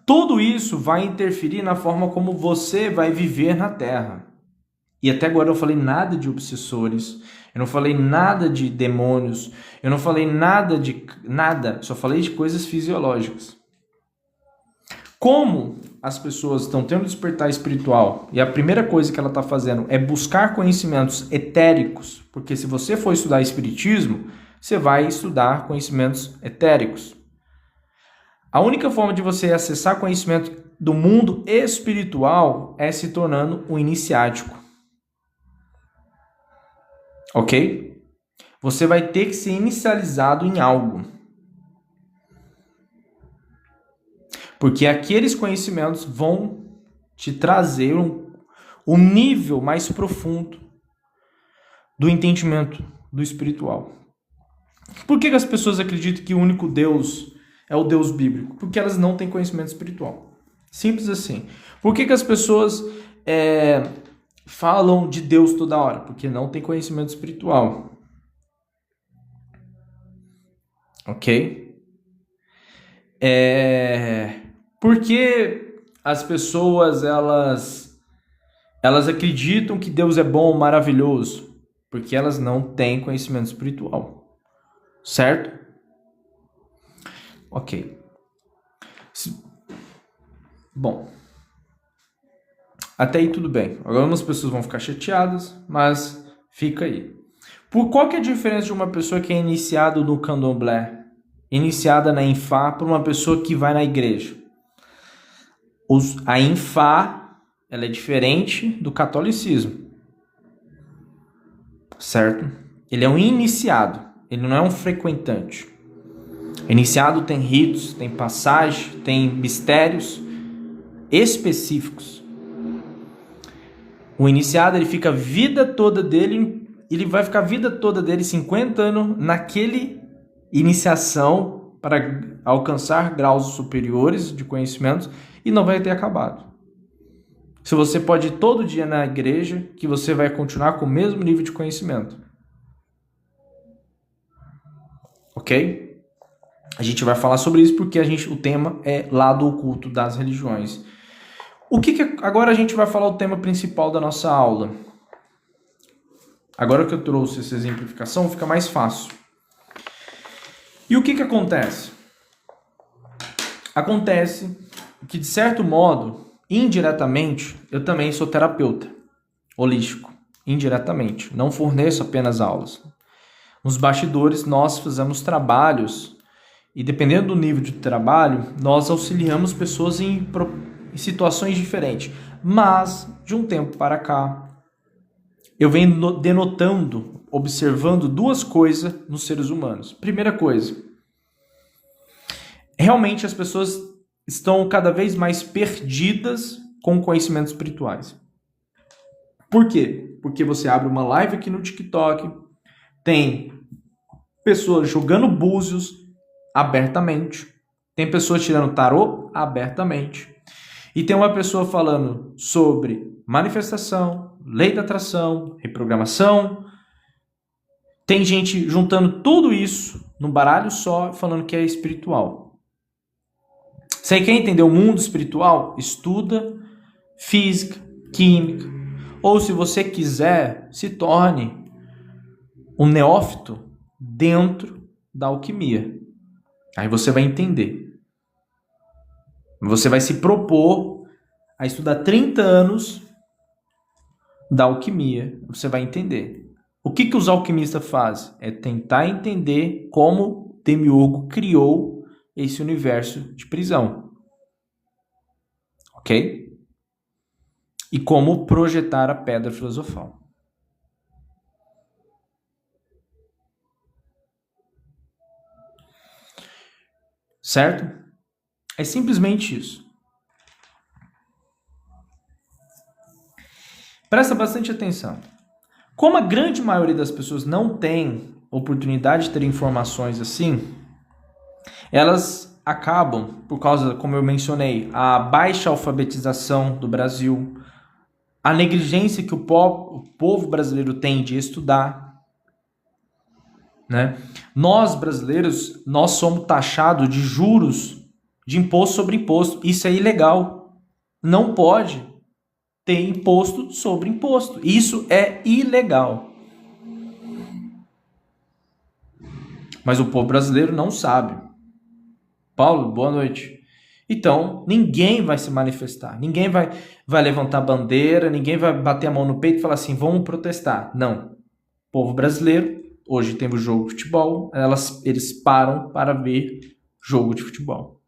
Tudo isso vai interferir na forma como você vai viver na Terra. E até agora eu não falei nada de obsessores, eu não falei nada de demônios, eu não falei nada de nada, só falei de coisas fisiológicas. Como as pessoas estão tendo despertar espiritual e a primeira coisa que ela está fazendo é buscar conhecimentos etéricos, porque se você for estudar espiritismo, você vai estudar conhecimentos etéricos. A única forma de você acessar conhecimento do mundo espiritual é se tornando um iniciático. Ok? Você vai ter que ser inicializado em algo. Porque aqueles conhecimentos vão te trazer um nível mais profundo do entendimento do espiritual. Por que as pessoas acreditam que o único Deus é o Deus bíblico? Porque elas não têm conhecimento espiritual. Simples assim. Por que as pessoas falam de Deus toda hora? Porque não tem conhecimento espiritual. Ok? Por que as pessoas elas acreditam que Deus é bom, maravilhoso? Porque elas não têm conhecimento espiritual. Certo? Ok. Bom. Até aí tudo bem. Agora algumas pessoas vão ficar chateadas, mas fica aí. Qual que é a diferença de uma pessoa que é iniciada no candomblé, iniciada na Infá, para uma pessoa que vai na igreja? A Infá, ela é diferente do catolicismo. Certo? Ele é um iniciado, ele não é um frequentante. Iniciado tem ritos, tem passagem, tem mistérios específicos. O iniciado, ele fica a vida toda dele, ele vai ficar a vida toda dele, 50 anos, naquele iniciação para alcançar graus superiores de conhecimentos e não vai ter acabado. Se você pode ir todo dia na igreja, que você vai continuar com o mesmo nível de conhecimento. ok? A gente vai falar sobre isso porque o tema é lado oculto das religiões. Agora a gente vai falar o tema principal da nossa aula. Agora que eu trouxe essa exemplificação, fica mais fácil. E o que acontece? Acontece que, de certo modo, indiretamente, eu também sou terapeuta holístico. Indiretamente. Não forneço apenas aulas. Nos bastidores, nós fazemos trabalhos e, dependendo do nível de trabalho, nós auxiliamos pessoas em situações diferentes. Mas, de um tempo para cá, eu venho denotando, observando duas coisas nos seres humanos. Primeira coisa, realmente as pessoas estão cada vez mais perdidas com conhecimentos espirituais. Por quê? Porque você abre uma live aqui no TikTok, tem pessoas jogando búzios abertamente, tem pessoas tirando tarô abertamente, e tem uma pessoa falando sobre manifestação, lei da atração, reprogramação. Tem gente juntando tudo isso num baralho só, falando que é espiritual. Você quer entender o mundo espiritual? Estuda física, química. Ou, se você quiser, se torne um neófito dentro da alquimia. Aí você vai entender. Você vai se propor a estudar 30 anos da alquimia. Você vai entender. O que os alquimistas fazem? É tentar entender como Demiurgo criou esse universo de prisão. Ok? E como projetar a pedra filosofal. Certo? É simplesmente isso. Presta bastante atenção. Como a grande maioria das pessoas não tem oportunidade de ter informações assim, elas acabam, por causa, como eu mencionei, a baixa alfabetização do Brasil, a negligência que o povo brasileiro tem de estudar, né? Nós, brasileiros, nós somos taxados de juros de imposto sobre imposto. Isso é ilegal. Não pode ter imposto sobre imposto. Isso é ilegal. Mas o povo brasileiro não sabe. Paulo, boa noite. Então, ninguém vai se manifestar. Ninguém vai levantar bandeira, ninguém vai bater a mão no peito e falar assim, vamos protestar. Não. O povo brasileiro, hoje temos jogo de futebol, eles param para ver jogo de futebol.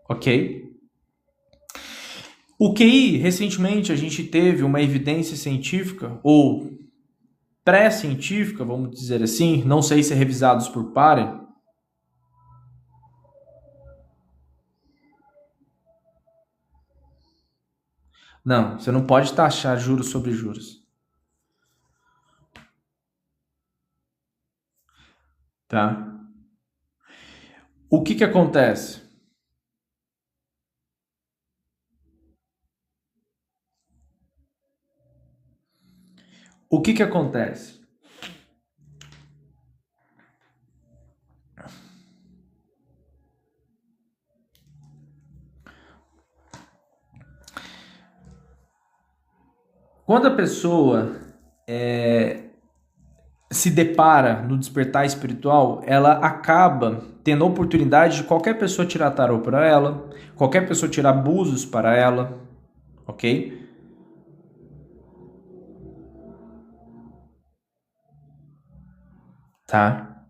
Ok? O QI, recentemente, a gente teve uma evidência científica, ou pré-científica, vamos dizer assim, não sei se é revisados por pare. Não, você não pode taxar juros sobre juros. Tá? O que acontece? O que acontece? Quando a pessoa se depara no despertar espiritual, ela acaba tendo a oportunidade de qualquer pessoa tirar tarô para ela, qualquer pessoa tirar búzios para ela, ok? Tá?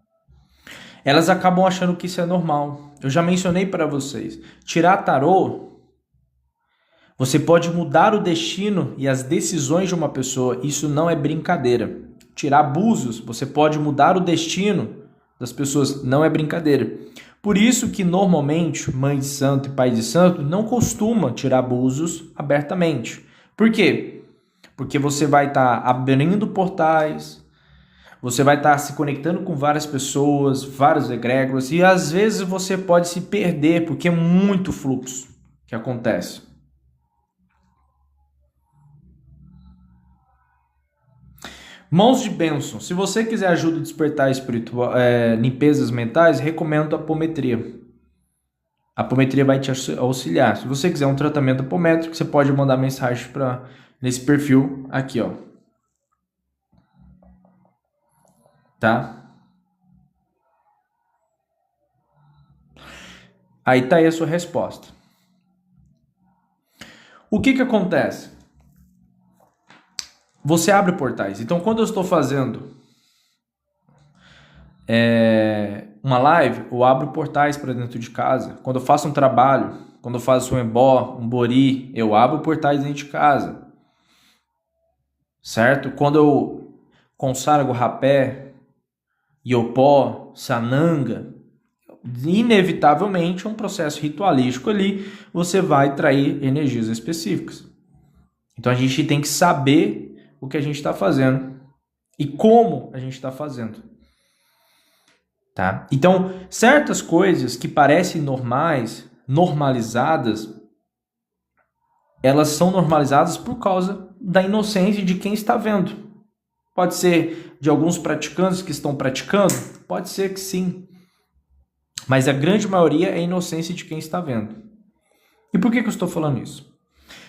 Elas acabam achando que isso é normal. Eu já mencionei para vocês. Tirar tarô, você pode mudar o destino e as decisões de uma pessoa. Isso não é brincadeira. Tirar búzios, você pode mudar o destino das pessoas. Não é brincadeira. Por isso que normalmente mãe de santo e pai de santo não costuma tirar búzios abertamente. Por quê? Porque você vai estar abrindo portais, você vai estar se conectando com várias pessoas, vários egrégoras, e às vezes você pode se perder, porque é muito fluxo que acontece. Mãos de bênção. Se você quiser ajuda a despertar espiritual, limpezas mentais, recomendo a apometria. A apometria vai te auxiliar. Se você quiser um tratamento apométrico, você pode mandar mensagem nesse perfil aqui, ó. Tá? Aí tá aí a sua resposta. O que acontece? Você abre portais. Então, quando eu estou fazendo uma live, eu abro portais para dentro de casa. Quando eu faço um trabalho, quando eu faço um ebó, um bori, eu abro portais dentro de casa. Certo? Quando eu consagro rapé, iopó, sananga, inevitavelmente um processo ritualístico ali, você vai trair energias específicas. Então a gente tem que saber o que a gente está fazendo e como a gente está fazendo. Tá? Então, certas coisas que parecem normalizadas, elas são normalizadas por causa da inocência de quem está vendo. Pode ser de alguns praticantes que estão praticando? Pode ser que sim. Mas a grande maioria é a inocência de quem está vendo. E por que eu estou falando isso?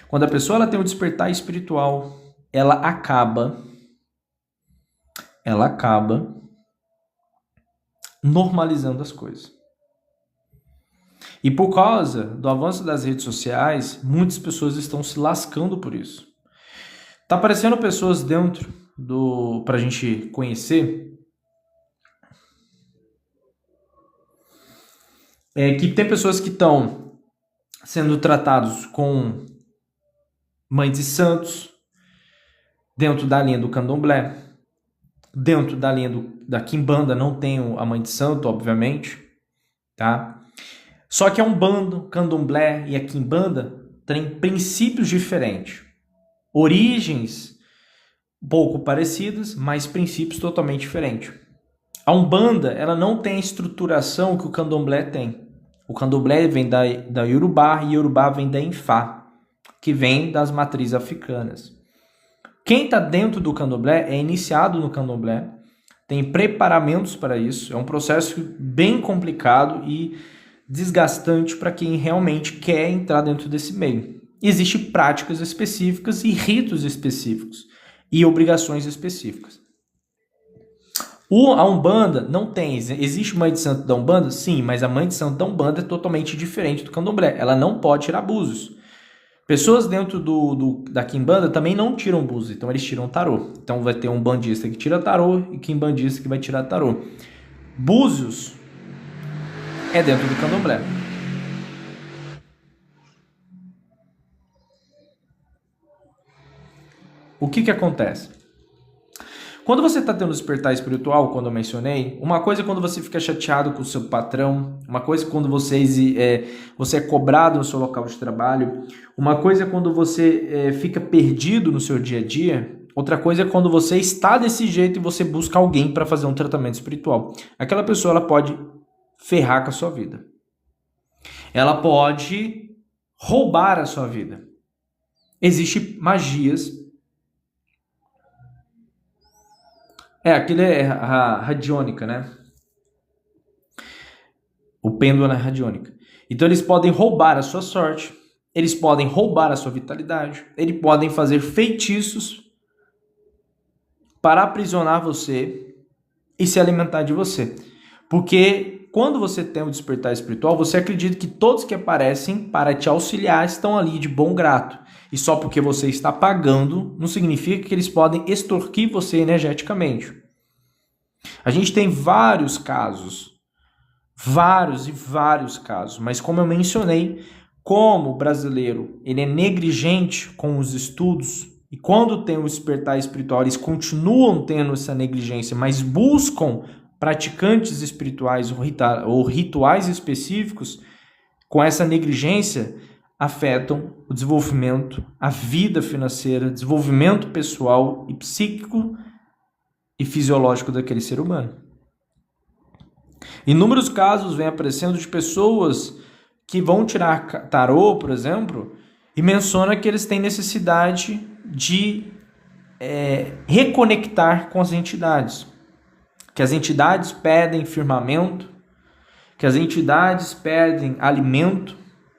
Quando a pessoa tem um despertar espiritual, ela acaba normalizando as coisas. E por causa do avanço das redes sociais, muitas pessoas estão se lascando por isso. Tá aparecendo pessoas dentro pra gente conhecer, que tem pessoas que estão sendo tratados com mães de santos, dentro da linha do candomblé, dentro da linha da quimbanda, não tem a mãe de santo, obviamente, tá? Só que a umbanda, o candomblé e a quimbanda têm princípios diferentes, origens um pouco parecidas, mas princípios totalmente diferentes. A umbanda, ela não tem a estruturação que o candomblé tem. O candomblé vem da Yorubá e Yorubá vem da Ifá, que vem das matrizes africanas. Quem está dentro do candomblé é iniciado no candomblé, tem preparamentos para isso, é um processo bem complicado e desgastante para quem realmente quer entrar dentro desse meio. Existem práticas específicas e ritos específicos e obrigações específicas. A Umbanda não tem. Existe mãe de santo da Umbanda? Sim, mas a mãe de santo da Umbanda é totalmente diferente do candomblé. Ela não pode tirar búzios. Pessoas dentro da quimbanda também não tiram búzios, então eles tiram tarô. Então vai ter um bandista que tira tarô e quimbandista que vai tirar tarô. Búzios é dentro do candomblé. O que acontece? Quando você está tendo despertar espiritual, quando eu mencionei, uma coisa é quando você fica chateado com o seu patrão, uma coisa é quando você é cobrado no seu local de trabalho, uma coisa é quando você fica perdido no seu dia a dia, outra coisa é quando você está desse jeito e você busca alguém para fazer um tratamento espiritual. Aquela pessoa ela pode ferrar com a sua vida. Ela pode roubar a sua vida. Existem magias. Aquilo é a radiônica, né? O pêndulo na radiônica. Então eles podem roubar a sua sorte, eles podem roubar a sua vitalidade, eles podem fazer feitiços para aprisionar você e se alimentar de você. Porque quando você tem o despertar espiritual, você acredita que todos que aparecem para te auxiliar estão ali de bom grado. E só porque você está pagando, não significa que eles podem extorquir você energeticamente. A gente tem vários casos, vários casos, mas como eu mencionei, como o brasileiro ele é negligente com os estudos, e quando tem o despertar espiritual, eles continuam tendo essa negligência, mas buscam praticantes espirituais ou rituais específicos, com essa negligência, afetam o desenvolvimento, a vida financeira, desenvolvimento pessoal e psíquico e fisiológico daquele ser humano. Inúmeros casos vêm aparecendo de pessoas que vão tirar tarô, por exemplo, e menciona que eles têm necessidade de reconectar com as entidades. Que as entidades pedem firmamento, que as entidades pedem alimento,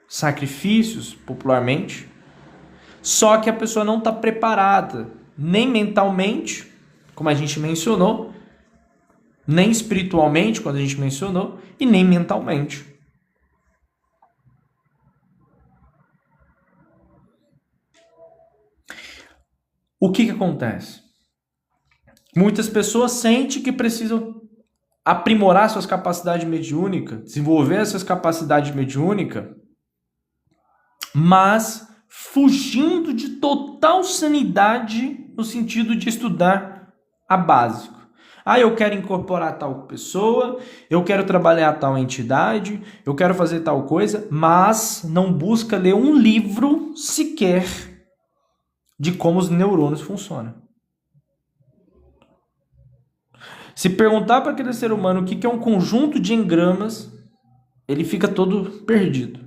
sacrifícios, popularmente. Só que a pessoa não está preparada, nem mentalmente, como a gente mencionou, nem espiritualmente, quando a gente mencionou, e nem mentalmente. O que acontece? Muitas pessoas sentem que precisam aprimorar suas capacidades mediúnicas, desenvolver essas capacidades mediúnicas, mas fugindo de total sanidade no sentido de estudar a básico. Eu quero incorporar tal pessoa, eu quero trabalhar tal entidade, eu quero fazer tal coisa, mas não busca ler um livro sequer de como os neurônios funcionam. Se perguntar para aquele ser humano o que é um conjunto de engramas, ele fica todo perdido.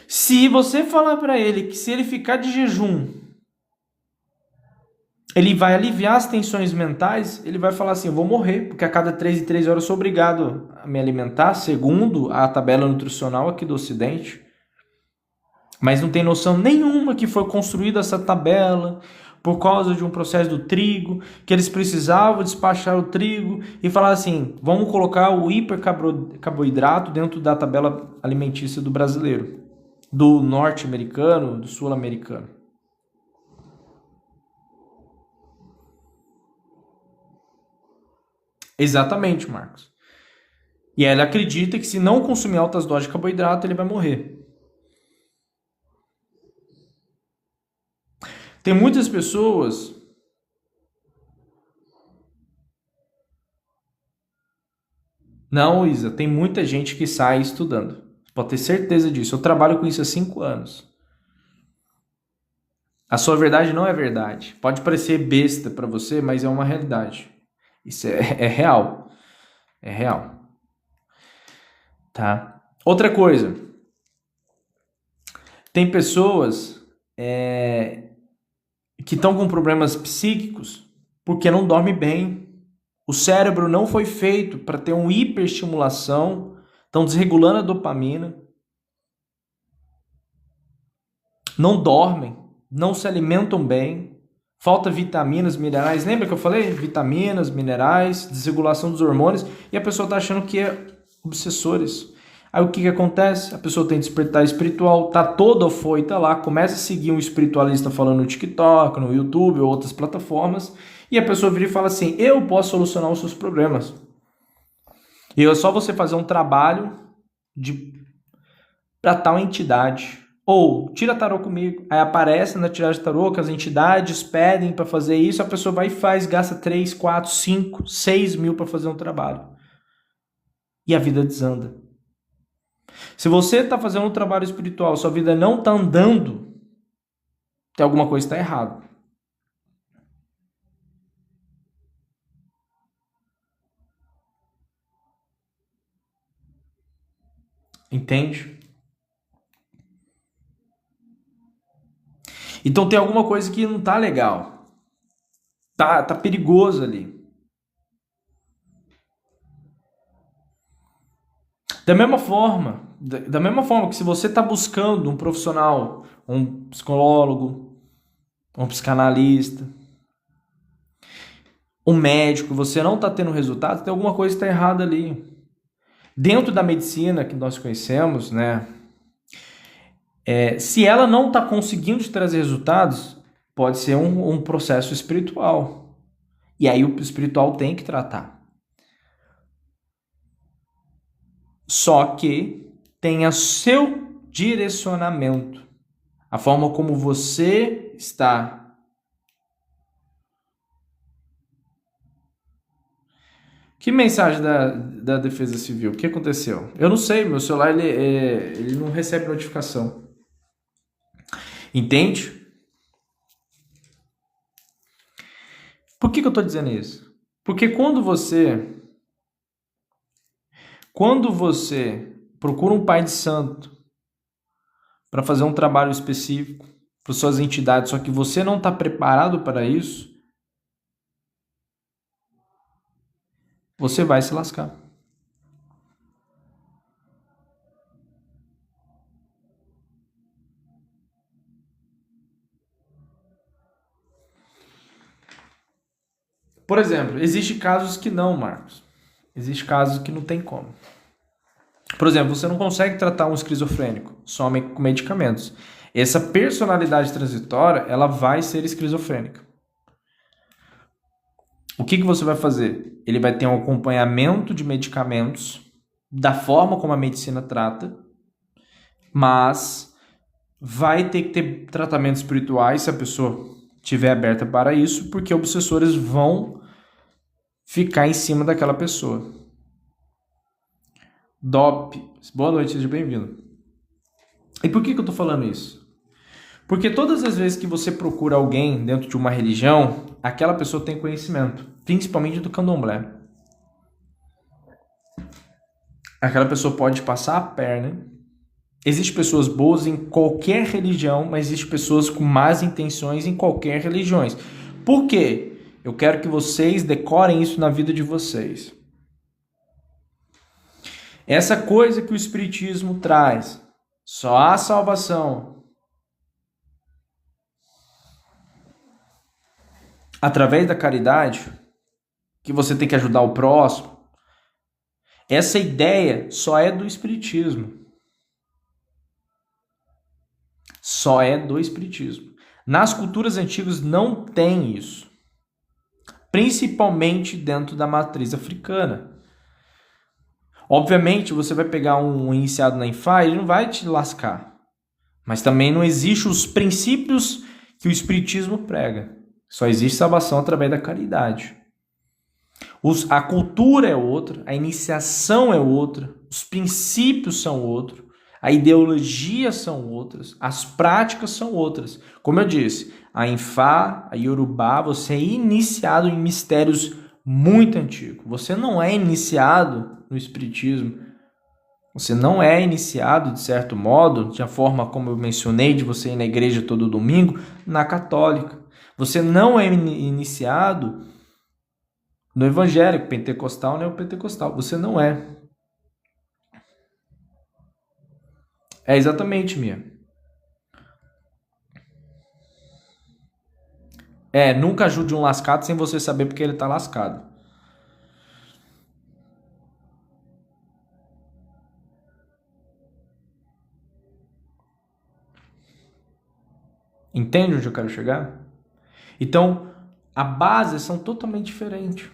Se você falar para ele que se ele ficar de jejum, ele vai aliviar as tensões mentais, ele vai falar assim, eu vou morrer, porque a cada 3 em 3 horas eu sou obrigado a me alimentar, segundo a tabela nutricional aqui do Ocidente. Mas não tem noção nenhuma que foi construída essa tabela por causa de um processo do trigo, que eles precisavam despachar o trigo e falar assim, vamos colocar o hipercarboidrato dentro da tabela alimentícia do brasileiro, do norte-americano, do sul-americano. Exatamente, Marcos. E ela acredita que se não consumir altas doses de carboidrato, ele vai morrer. Tem muitas pessoas Não, Isa, tem muita gente que sai estudando. Pode ter certeza disso. Eu trabalho com isso há 5 anos. A sua verdade não é verdade. Pode parecer besta para você, mas é uma realidade. Isso é real. É real. Tá? Outra coisa. Tem pessoas que estão com problemas psíquicos porque não dormem bem. O cérebro não foi feito para ter uma hiperestimulação. Estão desregulando a dopamina. Não dormem. Não se alimentam bem. Falta vitaminas, minerais. Lembra que eu falei? Vitaminas, minerais, desregulação dos hormônios. E a pessoa está achando que é obsessores. Aí o que acontece? A pessoa tem despertar espiritual, tá toda afoita lá, começa a seguir um espiritualista falando no TikTok, no YouTube ou outras plataformas, e a pessoa vira e fala assim, eu posso solucionar os seus problemas. E é só você fazer um trabalho para tal entidade. Ou, tira tarô comigo. Aí aparece na tiragem de tarô que as entidades pedem para fazer isso, a pessoa vai e faz, gasta 3, 4, 5, 6 mil para fazer um trabalho. E a vida desanda. Se você está fazendo um trabalho espiritual, sua vida não está andando, tem alguma coisa que está errada. Entende? Então tem alguma coisa que não está legal. Tá perigoso ali. Da mesma forma que se você está buscando um profissional, um psicólogo, um psicanalista, um médico, você não está tendo resultado, tem alguma coisa que está errada ali. Dentro da medicina que nós conhecemos, né? Se ela não está conseguindo te trazer resultados, pode ser um processo espiritual. E aí o espiritual tem que tratar. Só que tenha seu direcionamento. A forma como você está. Que mensagem da Defesa Civil? O que aconteceu? Eu não sei, meu celular ele não recebe notificação. Entende? Por que eu estou dizendo isso? Porque quando você procura um pai de santo para fazer um trabalho específico para suas entidades, só que você não está preparado para isso, você vai se lascar. Por exemplo, existem casos que não, Marcos. Existem casos que não tem como. Por exemplo, você não consegue tratar um esquizofrênico só com medicamentos. Essa personalidade transitória, ela vai ser esquizofrênica. O que você vai fazer? Ele vai ter um acompanhamento de medicamentos da forma como a medicina trata, mas vai ter que ter tratamentos espirituais se a pessoa estiver aberta para isso, porque obsessores vão ficar em cima daquela pessoa. DOP, boa noite, seja bem-vindo. E por que eu estou falando isso? Porque todas as vezes que você procura alguém dentro de uma religião, aquela pessoa tem conhecimento, principalmente do candomblé. Aquela pessoa pode passar a perna. Existem pessoas boas em qualquer religião, mas existem pessoas com más intenções em qualquer religião. Por quê? Eu quero que vocês decorem isso na vida de vocês. Essa coisa que o Espiritismo traz, só há salvação através da caridade, que você tem que ajudar o próximo, essa ideia só é do Espiritismo. Só é do Espiritismo. Nas culturas antigas não tem isso. Principalmente dentro da matriz africana. Obviamente, você vai pegar um iniciado na Ifá, ele não vai te lascar. Mas também não existem os princípios que o Espiritismo prega. Só existe salvação através da caridade. A cultura é outra, a iniciação é outra, os princípios são outros, a ideologia são outras, as práticas são outras. Como eu disse, a Ifá, a Yorubá, você é iniciado em mistérios muito antigos. Você não é iniciado no Espiritismo. Você não é iniciado, de certo modo, de a forma como eu mencionei, de você ir na igreja todo domingo, na católica. Você não é iniciado no evangélico, pentecostal, neopentecostal. Você não é. É exatamente, Mia. Nunca ajude um lascado sem você saber porque ele está lascado. Entende onde eu quero chegar? Então, a base são totalmente diferentes.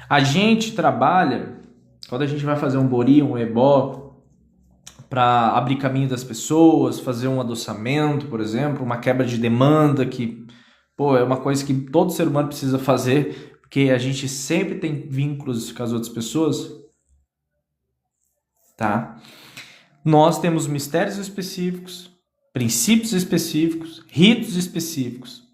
A gente trabalha, quando a gente vai fazer um bori, um ebó, para abrir caminho das pessoas, fazer um adoçamento, por exemplo, uma quebra de demanda, que é uma coisa que todo ser humano precisa fazer, porque a gente sempre tem vínculos com as outras pessoas, tá? Nós temos mistérios específicos, princípios específicos, ritos específicos.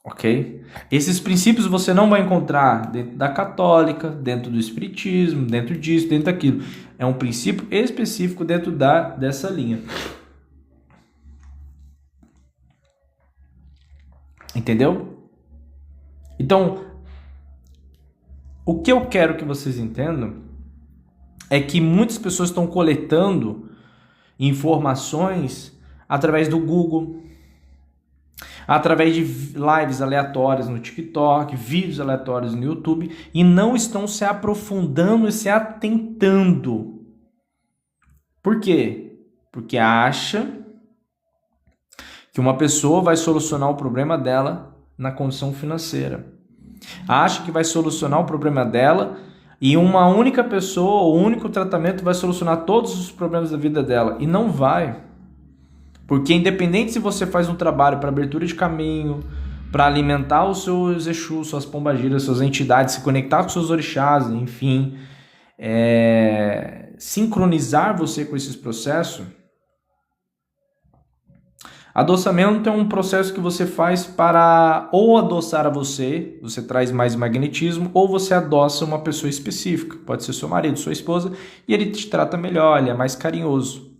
Ok? Esses princípios você não vai encontrar dentro da católica, dentro do espiritismo, dentro disso, dentro daquilo. É um princípio específico dentro dessa linha. Entendeu? Então, o que eu quero que vocês entendam é que muitas pessoas estão coletando informações através do Google, através de lives aleatórias no TikTok, vídeos aleatórios no YouTube, e não estão se aprofundando e se atentando. Por quê? Porque acha que uma pessoa vai solucionar o problema dela na condição financeira. Acha que vai solucionar o problema dela e uma única pessoa, o único tratamento vai solucionar todos os problemas da vida dela. E não vai. Porque independente se você faz um trabalho para abertura de caminho, para alimentar os seus Exus, suas pombagiras, suas entidades, se conectar com seus orixás, enfim, sincronizar você com esses processos. Adoçamento é um processo que você faz para ou adoçar a você traz mais magnetismo, ou você adoça uma pessoa específica, pode ser seu marido, sua esposa, e ele te trata melhor, ele é mais carinhoso.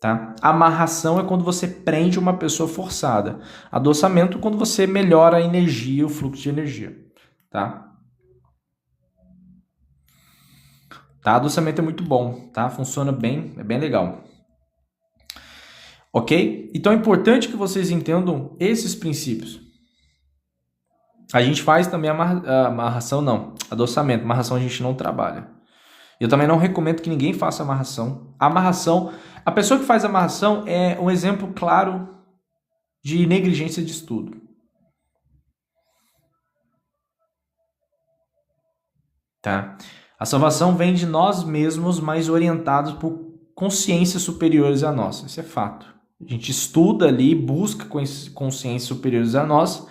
tá? Amarração é quando você prende uma pessoa forçada. Adoçamento é quando você melhora a energia, o fluxo de energia, tá? Tá? Adoçamento é muito bom, tá? Funciona bem, é bem legal. Ok? Então é importante que vocês entendam esses princípios. A gente faz também amarração, não. Adoçamento. Amarração a gente não trabalha. Eu também não recomendo que ninguém faça amarração. Amarração, a pessoa que faz amarração é um exemplo claro de negligência de estudo. Tá? A salvação vem de nós mesmos, mas orientados por consciências superiores a nós. Isso é fato. A gente estuda ali, busca consciências superiores a nós,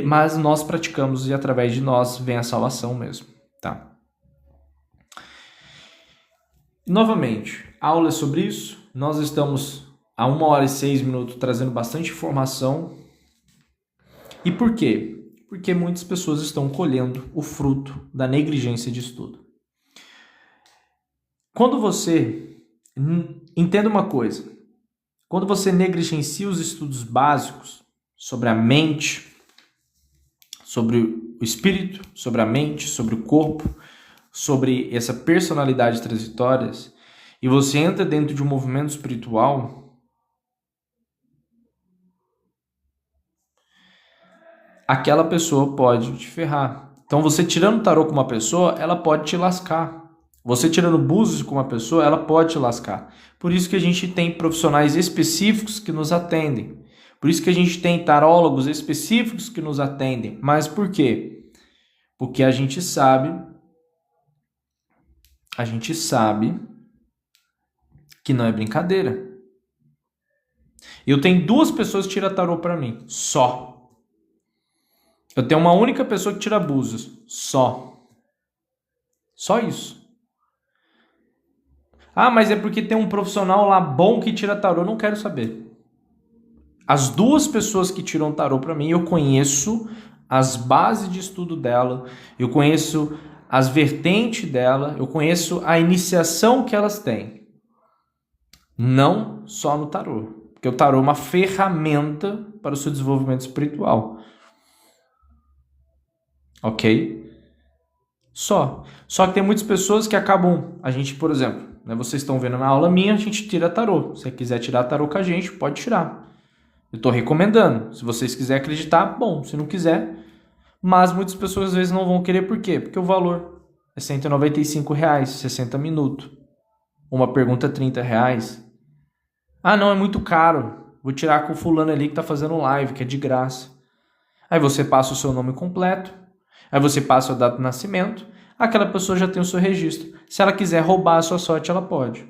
mas nós praticamos e através de nós vem a salvação mesmo. Tá? Novamente, aula sobre isso. Nós estamos a 1h06 trazendo bastante informação. E por quê? Porque muitas pessoas estão colhendo o fruto da negligência de estudo. Quando você entenda uma coisa, quando você negligencia os estudos básicos sobre a mente, sobre o espírito, sobre a mente, sobre o corpo, sobre essa personalidade transitória, e você entra dentro de um movimento espiritual, aquela pessoa pode te ferrar. Então, você tirando tarô com uma pessoa, ela pode te lascar. Você tirando búzios com uma pessoa, ela pode te lascar. Por isso que a gente tem profissionais específicos que nos atendem. Por isso que a gente tem tarólogos específicos que nos atendem. Mas por quê? Porque a gente sabe que não é brincadeira. Eu tenho 2 pessoas que tiram tarô para mim, só. Eu tenho uma única pessoa que tira búzios, só. Só isso. Ah, mas é porque tem um profissional lá bom que tira tarô. Eu não quero saber. As 2 pessoas que tiram tarô para mim, eu conheço as bases de estudo dela, eu conheço as vertentes dela, eu conheço a iniciação que elas têm. Não só no tarô. Porque o tarô é uma ferramenta para o seu desenvolvimento espiritual. Ok? Só que tem muitas pessoas que acabam... A gente, por exemplo, né, vocês estão vendo na aula minha, a gente tira tarô. Se você quiser tirar tarô com a gente, pode tirar. Eu estou recomendando. Se vocês quiserem acreditar, bom. Se não quiser... Mas muitas pessoas às vezes não vão querer. Por quê? Porque o valor é R$195, 60 minutos. Uma pergunta R$30. Ah, não, é muito caro. Vou tirar com o fulano ali que está fazendo live, que é de graça. Aí você passa o seu nome completo. Aí você passa a data de nascimento. Aquela pessoa já tem o seu registro. Se ela quiser roubar a sua sorte, ela pode.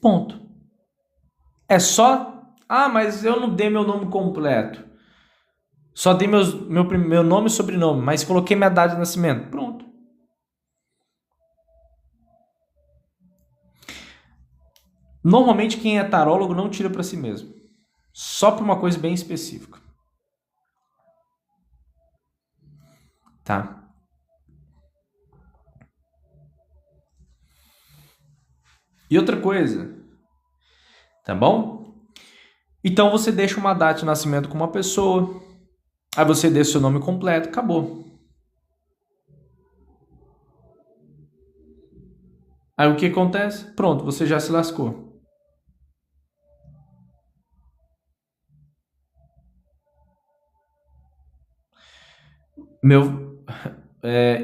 Ponto. É só... Ah, mas eu não dei meu nome completo. Só dei meu nome e sobrenome, mas coloquei minha data de nascimento. Pronto. Normalmente quem é tarólogo não tira para si mesmo. Só para uma coisa bem específica. Tá? E outra coisa, tá bom? Então você deixa uma data de nascimento com uma pessoa, aí você deixa o seu nome completo, acabou. Aí o que acontece? Pronto, você já se lascou.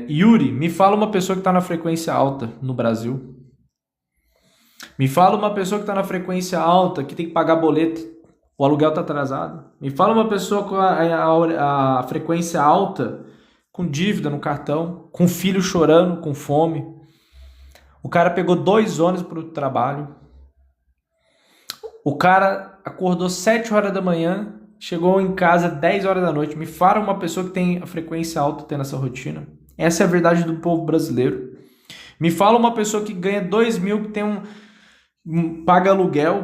Yuri, me fala uma pessoa que está na frequência alta no Brasil. Me fala uma pessoa que está na frequência alta, que tem que pagar boleto, o aluguel está atrasado. Me fala uma pessoa com a frequência alta, com dívida no cartão, com filho chorando, com fome. O cara pegou 2 ônibus para o trabalho. O cara acordou 7 horas da manhã, chegou em casa 10 horas da noite. Me fala uma pessoa que tem a frequência alta tendo essa rotina. Essa é a verdade do povo brasileiro. Me fala uma pessoa que ganha 2 mil, que tem paga aluguel,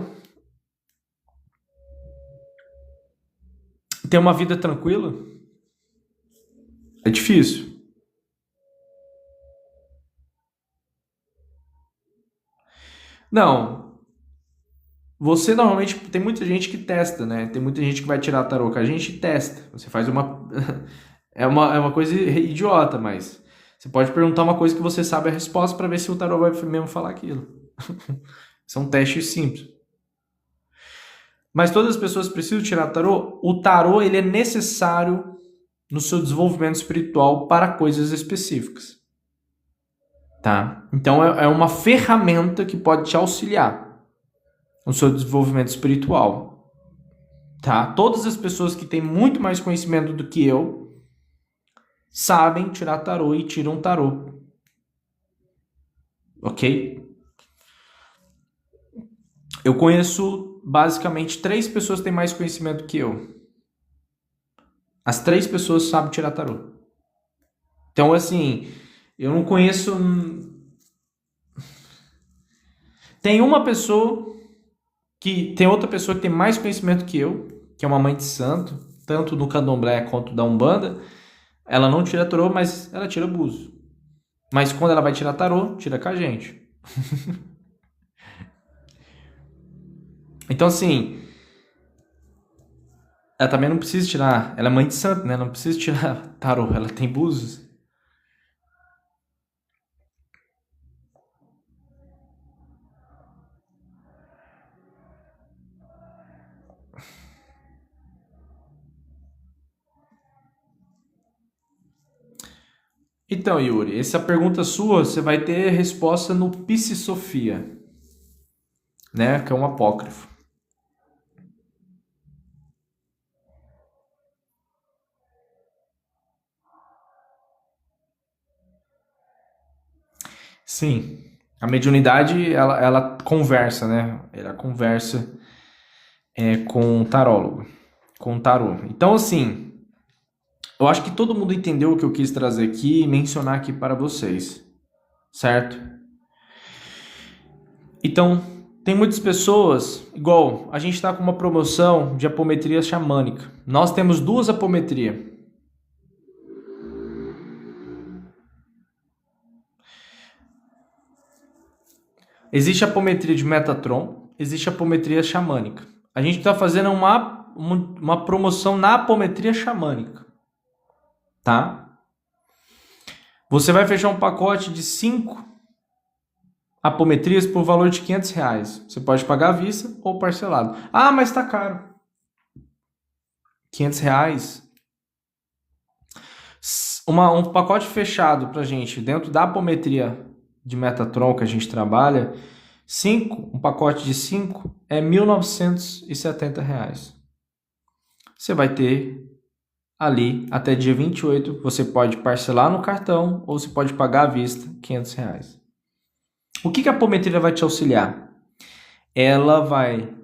tem uma vida tranquila. É difícil. Não, você normalmente tem muita gente que testa, né? Tem muita gente que vai tirar tarô, que a gente testa. Você faz uma é uma coisa idiota, mas você pode perguntar uma coisa que você sabe a resposta para ver se o tarô vai mesmo falar aquilo. São testes simples. Mas todas as pessoas precisam tirar tarô. O tarô ele é necessário no seu desenvolvimento espiritual para coisas específicas. Tá? Então é uma ferramenta que pode te auxiliar no seu desenvolvimento espiritual. Tá? Todas as pessoas que têm muito mais conhecimento do que eu sabem tirar tarô e tiram tarô. Ok? Eu conheço basicamente 3 pessoas que têm mais conhecimento que eu. As 3 pessoas sabem tirar tarô. Então, assim, eu não conheço. Tem uma pessoa que. Tem outra pessoa que tem mais conhecimento que eu, que é uma mãe de santo, tanto no candomblé quanto da Umbanda. Ela não tira tarô, mas ela tira buzo. Mas quando ela vai tirar tarô, tira com a gente. Então, assim, ela também não precisa tirar. Ela é mãe de santo, né? Não precisa tirar tarô, ela tem búzios. Então, Yuri, essa pergunta sua, você vai ter resposta no Psi-Sofia, né? Que é um apócrifo. Sim. A mediunidade, ela conversa, né? Ela conversa com o tarólogo, com o tarô. Então, assim, eu acho que todo mundo entendeu o que eu quis trazer aqui e mencionar aqui para vocês, certo? Então, tem muitas pessoas, igual a gente está com uma promoção de apometria xamânica. Nós temos 2 apometrias. Existe a apometria de Metatron, existe a apometria xamânica. A gente está fazendo uma promoção na apometria xamânica, tá? Você vai fechar um pacote de 5 apometrias por valor de R$500. Você pode pagar à vista ou parcelado. Ah, mas tá caro. R$500. Um pacote fechado pra gente, dentro da apometria de Metatron que a gente trabalha, um pacote de 5 é R$1.970. Você vai ter ali até dia 28, você pode parcelar no cartão ou você pode pagar à vista R$500. O que a apometria vai te auxiliar? Ela vai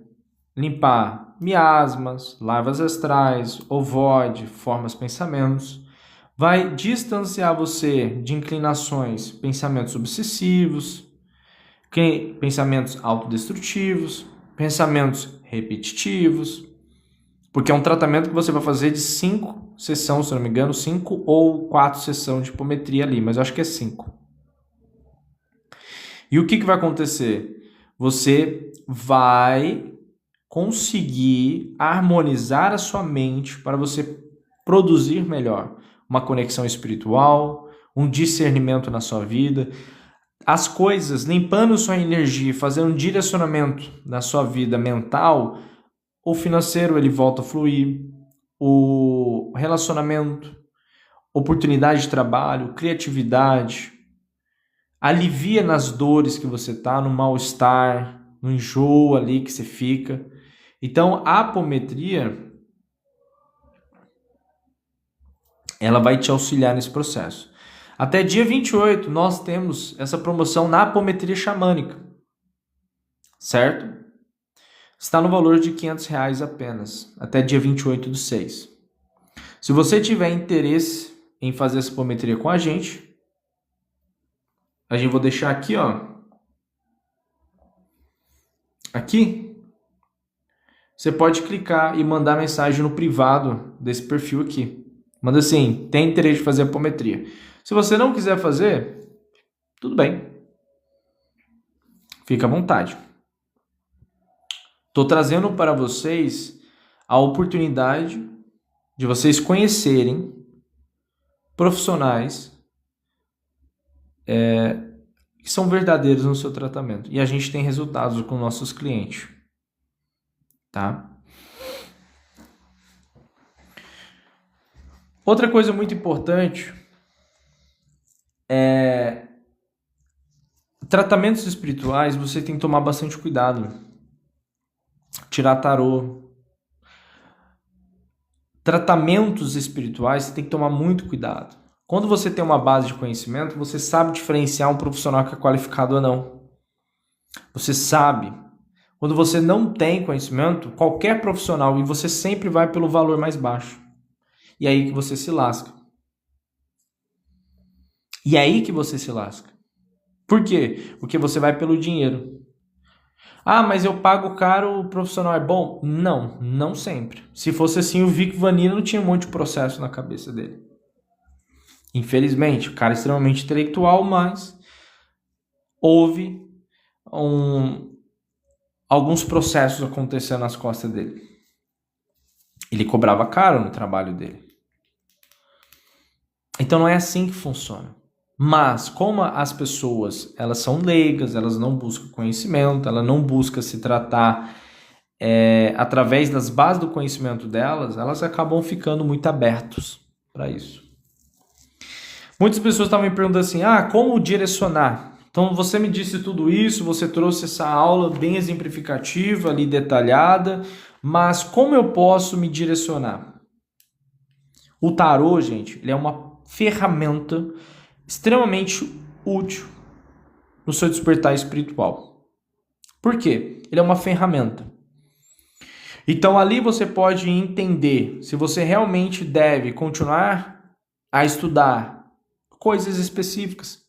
limpar miasmas, larvas astrais, ovoide, formas, pensamentos. Vai distanciar você de inclinações, pensamentos obsessivos, pensamentos autodestrutivos, pensamentos repetitivos, porque é um tratamento que você vai fazer de 5 sessões, se não me engano, 5 ou 4 sessões de hipometria ali, mas eu acho que é 5. E o que vai acontecer? Você vai conseguir harmonizar a sua mente para você produzir melhor uma conexão espiritual, um discernimento na sua vida, as coisas, limpando sua energia, fazendo um direcionamento na sua vida mental, o financeiro ele volta a fluir, o relacionamento, oportunidade de trabalho, criatividade, alivia nas dores que você está, no mal-estar, no enjoo ali que você fica. Então, a apometria, ela vai te auxiliar nesse processo. Até dia 28, nós temos essa promoção na apometria xamânica, certo? Está no valor de R$500 apenas, até dia 28/6. Se você tiver interesse em fazer essa apometria com a gente vou deixar aqui, ó. Aqui, você pode clicar e mandar mensagem no privado desse perfil aqui. Manda assim, tem interesse em fazer apometria. Se você não quiser fazer, tudo bem. Fica à vontade. Estou trazendo para vocês a oportunidade de vocês conhecerem profissionais que são verdadeiros no seu tratamento. E a gente tem resultados com nossos clientes. Tá? Outra coisa muito importante é tratamentos espirituais, você tem que tomar bastante cuidado. Tirar tarô. Tratamentos espirituais, você tem que tomar muito cuidado. Quando você tem uma base de conhecimento, você sabe diferenciar um profissional que é qualificado ou não. Você sabe. Quando você não tem conhecimento, qualquer profissional, e você sempre vai pelo valor mais baixo. E é aí que você se lasca. E é aí que você se lasca. Por quê? Porque você vai pelo dinheiro. Ah, mas eu pago caro, o profissional é bom? Não, não sempre. Se fosse assim, o Vic Vanilla não tinha um monte de processo na cabeça dele. Infelizmente, o cara é extremamente intelectual, mas houve alguns processos acontecendo nas costas dele. Ele cobrava caro no trabalho dele. Então não é assim que funciona. Mas como as pessoas, elas são leigas, elas não buscam conhecimento, elas não buscam se tratar através das bases do conhecimento delas, elas acabam ficando muito abertos para isso. Muitas pessoas estavam me perguntando assim, como direcionar? Então você me disse tudo isso, você trouxe essa aula bem exemplificativa, ali detalhada, mas como eu posso me direcionar? O tarô, gente, ele é uma ferramenta extremamente útil no seu despertar espiritual. Por quê? Ele é uma ferramenta. Então ali você pode entender se você realmente deve continuar a estudar coisas específicas.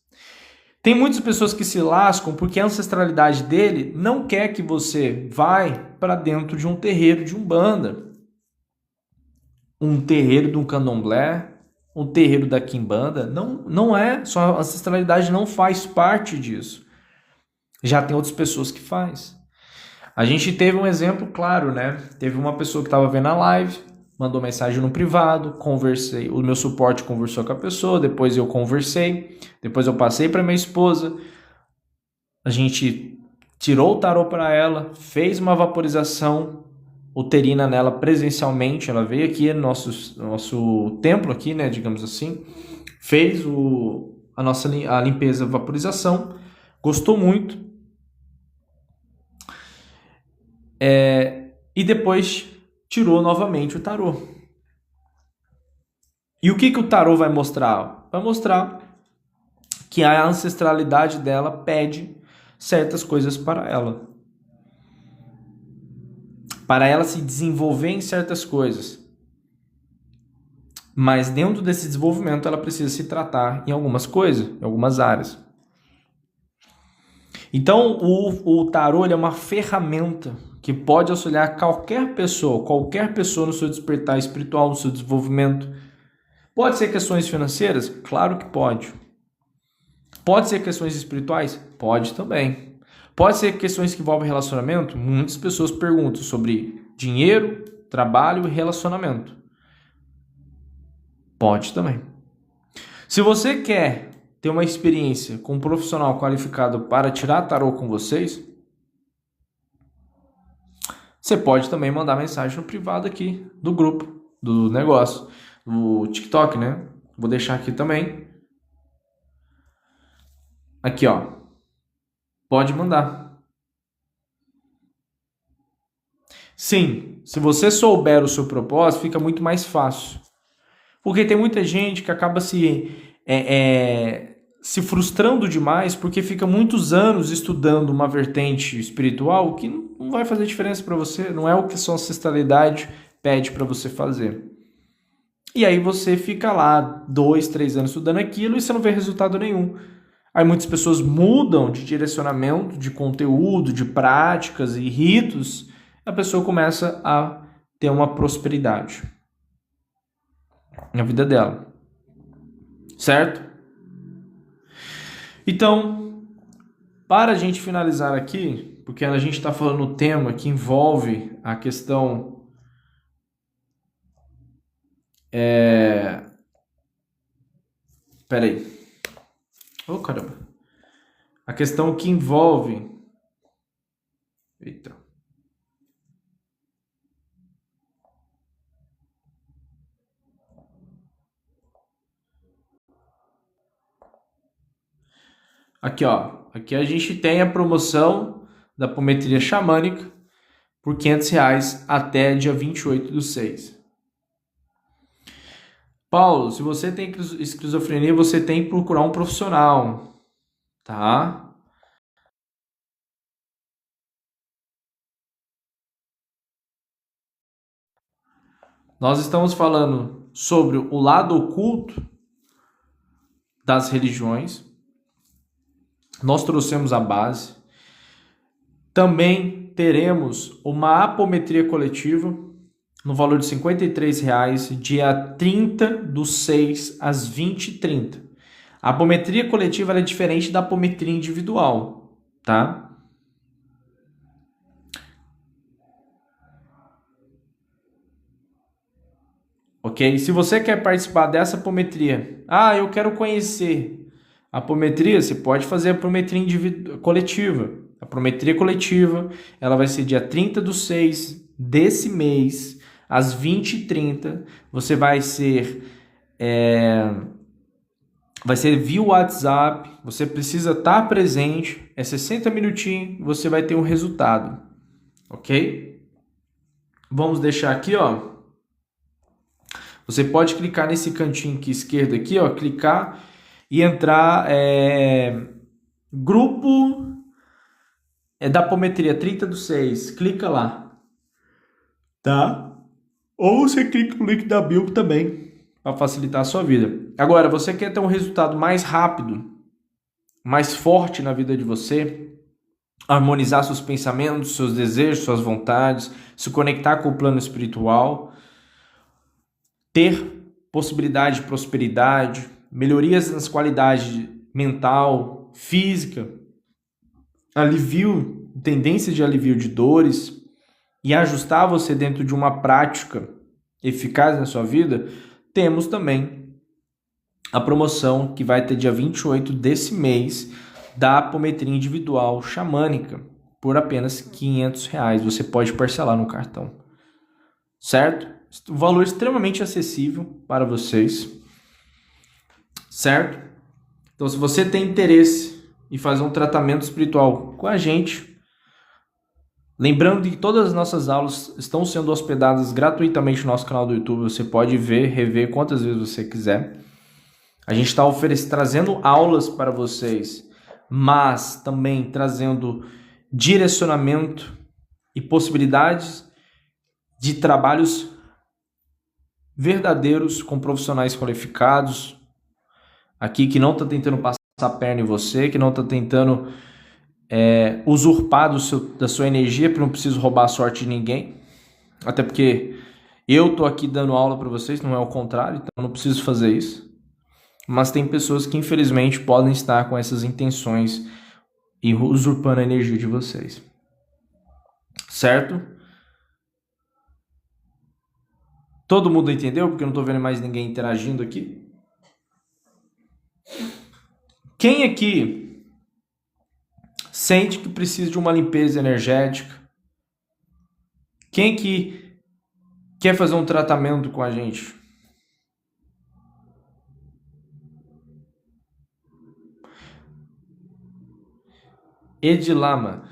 Tem muitas pessoas que se lascam porque a ancestralidade dele não quer que você vá para dentro de um terreiro de Umbanda, um terreiro de um candomblé, um terreiro da quimbanda. Não é, sua ancestralidade não faz parte disso. Já tem outras pessoas que faz. A gente teve um exemplo claro, né? Teve uma pessoa que estava vendo a live, mandou mensagem no privado, conversei, o meu suporte conversou com a pessoa, depois eu conversei, depois eu passei para minha esposa, a gente tirou o tarô para ela, fez uma vaporização uterina nela presencialmente, ela veio aqui no nosso templo aqui, né, digamos assim, fez a limpeza, a vaporização, gostou muito, e depois tirou novamente o tarô. E o que o tarô vai mostrar? Vai mostrar que a ancestralidade dela pede certas coisas para ela se desenvolver em certas coisas. Mas dentro desse desenvolvimento ela precisa se tratar em algumas coisas, em algumas áreas. Então o tarô ele é uma ferramenta que pode auxiliar qualquer pessoa no seu despertar espiritual, no seu desenvolvimento. Pode ser questões financeiras? Claro que pode. Pode ser questões espirituais? Pode também. Pode ser questões que envolvem relacionamento? Muitas pessoas perguntam sobre dinheiro, trabalho e relacionamento. Pode também. Se você quer ter uma experiência com um profissional qualificado para tirar tarô com vocês, você pode também mandar mensagem no privado aqui do grupo, do negócio, do TikTok, né? Vou deixar aqui também. Aqui, ó. Pode mandar. Sim, se você souber o seu propósito, fica muito mais fácil. Porque tem muita gente que acaba se frustrando demais porque fica muitos anos estudando uma vertente espiritual que não vai fazer diferença para você, não é o que a sua ancestralidade pede para você fazer. E aí você fica lá 2, 3 anos estudando aquilo e você não vê resultado nenhum. Aí muitas pessoas mudam de direcionamento, de conteúdo, de práticas e ritos, a pessoa começa a ter uma prosperidade na vida dela. Certo? Então, Para a gente finalizar aqui, porque a gente está falando o tema que envolve a questão peraí. Oh, caramba. A questão que envolve... Eita. Aqui, ó. Aqui a gente tem a promoção da apometria xamânica por R$ 500 até dia 28/6. Paulo, se você tem esquizofrenia, você tem que procurar um profissional, tá? Nós estamos falando sobre o lado oculto das religiões. Nós trouxemos a base. Também teremos uma apometria coletiva no valor de R$ 53, dia 30/6 às 20h30. A apometria coletiva é diferente da apometria individual, tá? Ok? Se você quer participar dessa apometria, eu quero conhecer a apometria, você pode fazer a apometria coletiva. A apometria coletiva, ela vai ser dia 30/6 desse mês, às 20h30. Você vai ser via WhatsApp, você precisa estar presente, é 60 minutinhos, você vai ter um resultado, ok? Vamos deixar aqui, ó. Você pode clicar nesse cantinho aqui esquerdo aqui, ó, clicar e entrar grupo da apometria 30/6, clica lá, tá? Ou você clica no link da bio também, para facilitar a sua vida. Agora, você quer ter um resultado mais rápido, mais forte na vida de você, harmonizar seus pensamentos, seus desejos, suas vontades, se conectar com o plano espiritual, ter possibilidade de prosperidade, melhorias nas qualidades mental, física, tendência de alivio de dores e ajustar você dentro de uma prática eficaz na sua vida, temos também a promoção que vai ter dia 28 desse mês da apometria individual xamânica por apenas R$ 500. Você pode parcelar no cartão, certo? Um valor extremamente acessível para vocês, certo? Então, se você tem interesse em fazer um tratamento espiritual com a gente, lembrando que todas as nossas aulas estão sendo hospedadas gratuitamente no nosso canal do YouTube, você pode ver, rever quantas vezes você quiser. A gente está trazendo aulas para vocês, mas também trazendo direcionamento e possibilidades de trabalhos verdadeiros com profissionais qualificados, aqui que não está tentando passar a perna em você, que não está tentando usurpar da sua energia, porque não preciso roubar a sorte de ninguém, até porque eu estou aqui dando aula para vocês, não é o contrário, então eu não preciso fazer isso. Mas tem pessoas que infelizmente podem estar com essas intenções e usurpando a energia de vocês, certo? Todo mundo entendeu? Porque eu não estou vendo mais ninguém interagindo aqui. Quem aqui sente que precisa de uma limpeza energética? Quem que quer fazer um tratamento com a gente? Edilama,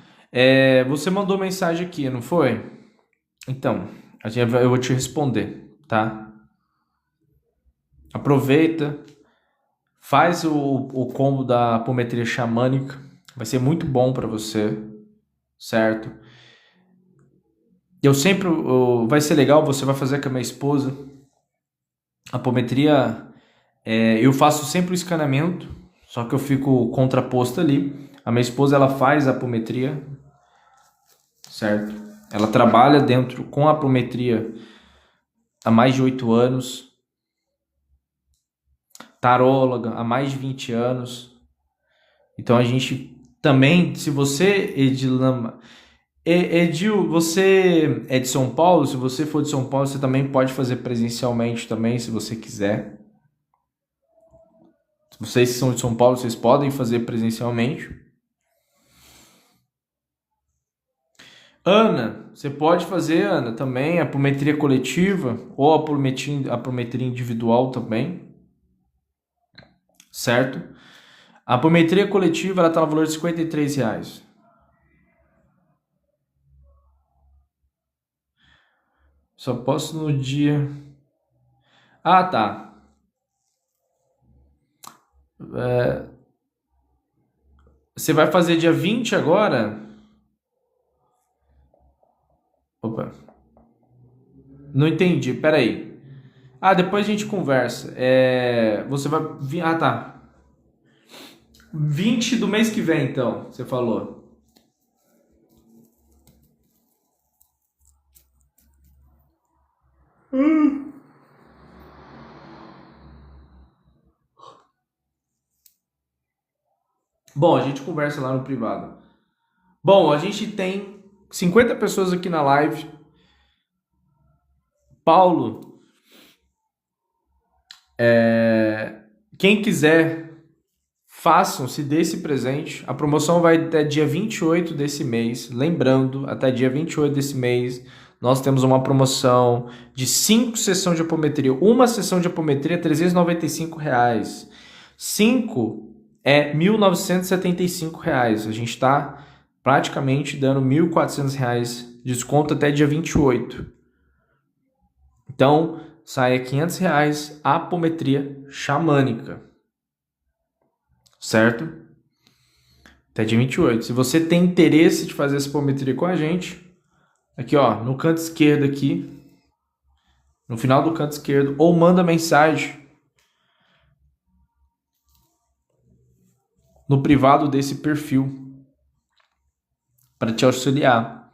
você mandou mensagem aqui, não foi? Então, eu vou te responder, tá? Aproveita, faz o combo da apometria xamânica, vai ser muito bom para você, certo? Vai ser legal, você vai fazer com a minha esposa. A apometria, eu faço sempre o escaneamento, só que eu fico contraposto ali. A minha esposa, ela faz a apometria, certo? Ela trabalha com a apometria há mais de 8 anos, taróloga há mais de 20 anos. Então a gente Também, se você, Edilama, Edil, você é de São Paulo? Se você for de São Paulo, você também pode fazer presencialmente também, se você quiser. Vocês que são de São Paulo, vocês podem fazer presencialmente. Ana, você pode fazer, Ana, também apometria coletiva ou apometria individual também, certo? A apometria coletiva ela está no valor de R$ 53. Só posso no dia... Ah, tá. Você vai fazer dia 20 agora? Opa, não entendi, peraí. Ah, depois a gente conversa. Você vai... Ah, tá. 20 do mês que vem, então, você falou. Bom, a gente conversa lá no privado. Bom, a gente tem 50 pessoas aqui na live. Paulo, quem quiser, façam, se dê esse presente. A promoção vai até dia 28 desse mês. Lembrando, até dia 28 desse mês, nós temos uma promoção de 5 sessões de apometria. Uma sessão de apometria é R$ 395. 5 é R$ 1.975. A gente está praticamente dando R$ 1.400 de desconto até dia 28. Então, sai a R$ 500 a apometria xamânica. Certo? Até dia 28. Se você tem interesse de fazer essa apometria com a gente, aqui ó, no canto esquerdo aqui, no final do canto esquerdo, ou manda mensagem no privado desse perfil para te auxiliar.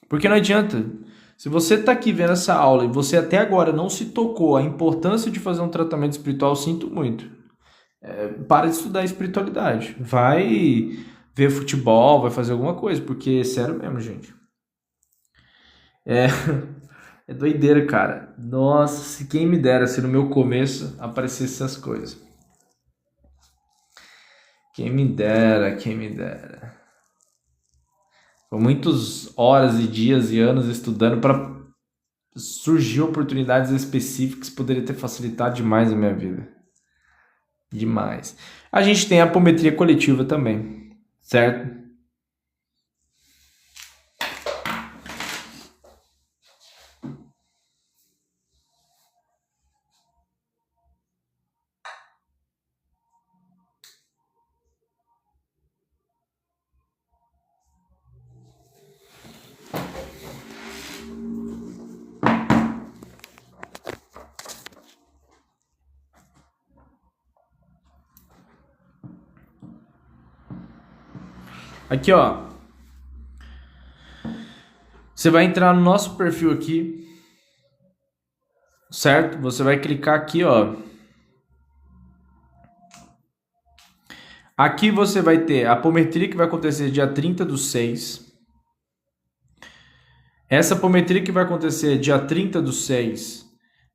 Porque não adianta, se você está aqui vendo essa aula e você até agora não se tocou a importância de fazer um tratamento espiritual, sinto muito. Para de estudar espiritualidade. Vai ver futebol, vai fazer alguma coisa, porque é sério mesmo, gente. É doideira, cara. Nossa, se quem me dera se no meu começo aparecessem essas coisas. Quem me dera, quem me dera. Foi muitas horas e dias e anos estudando para surgir oportunidades específicas que poderiam ter facilitado demais a minha vida. Demais. A gente tem a apometria coletiva também, certo? Aqui, ó. Você vai entrar no nosso perfil aqui, certo? Você vai clicar aqui, ó. Aqui você vai ter a apometria que vai acontecer dia 30/6. Essa apometria que vai acontecer dia 30/6,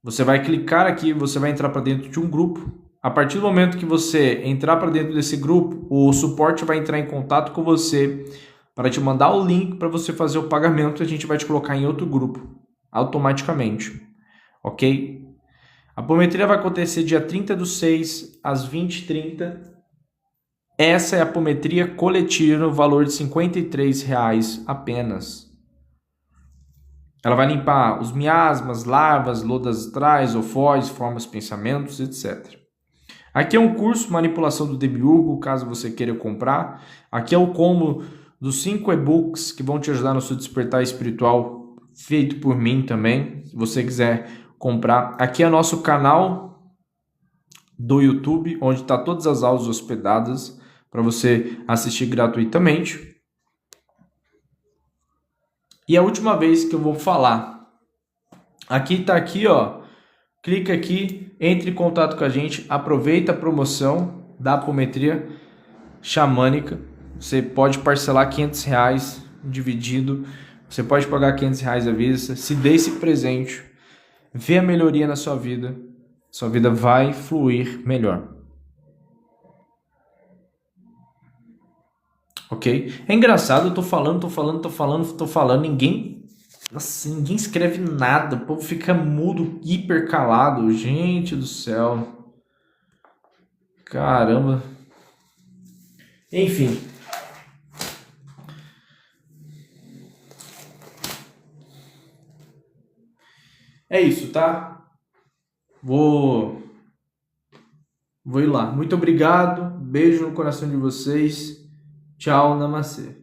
você vai clicar aqui, você vai entrar para dentro de um grupo. A partir do momento que você entrar para dentro desse grupo, o suporte vai entrar em contato com você para te mandar o link para você fazer o pagamento. A gente vai te colocar em outro grupo automaticamente, ok? A apometria vai acontecer dia 30/6 às 20h30. Essa é a apometria coletiva no valor de R$ 53 apenas. Ela vai limpar os miasmas, larvas, lodas astrais, ofóides, formas, pensamentos, etc. Aqui é um curso Manipulação do Demiurgo, caso você queira comprar. Aqui é o combo dos 5 e-books que vão te ajudar no seu despertar espiritual, feito por mim também, se você quiser comprar. Aqui é nosso canal do YouTube, onde está todas as aulas hospedadas para você assistir gratuitamente. E a última vez que eu vou falar, aqui tá aqui, ó. Clica aqui, entre em contato com a gente, aproveita a promoção da apometria xamânica. Você pode parcelar R$ 500 dividido, você pode pagar R$ 500 à vista. Se dê esse presente, vê a melhoria na sua vida vai fluir melhor. Ok? É engraçado, eu tô falando, ninguém, assim, ninguém escreve nada, o povo fica mudo, hiper calado, gente do céu. Caramba. Enfim. É isso, tá? Vou ir lá. Muito obrigado. Beijo no coração de vocês. Tchau, namastê.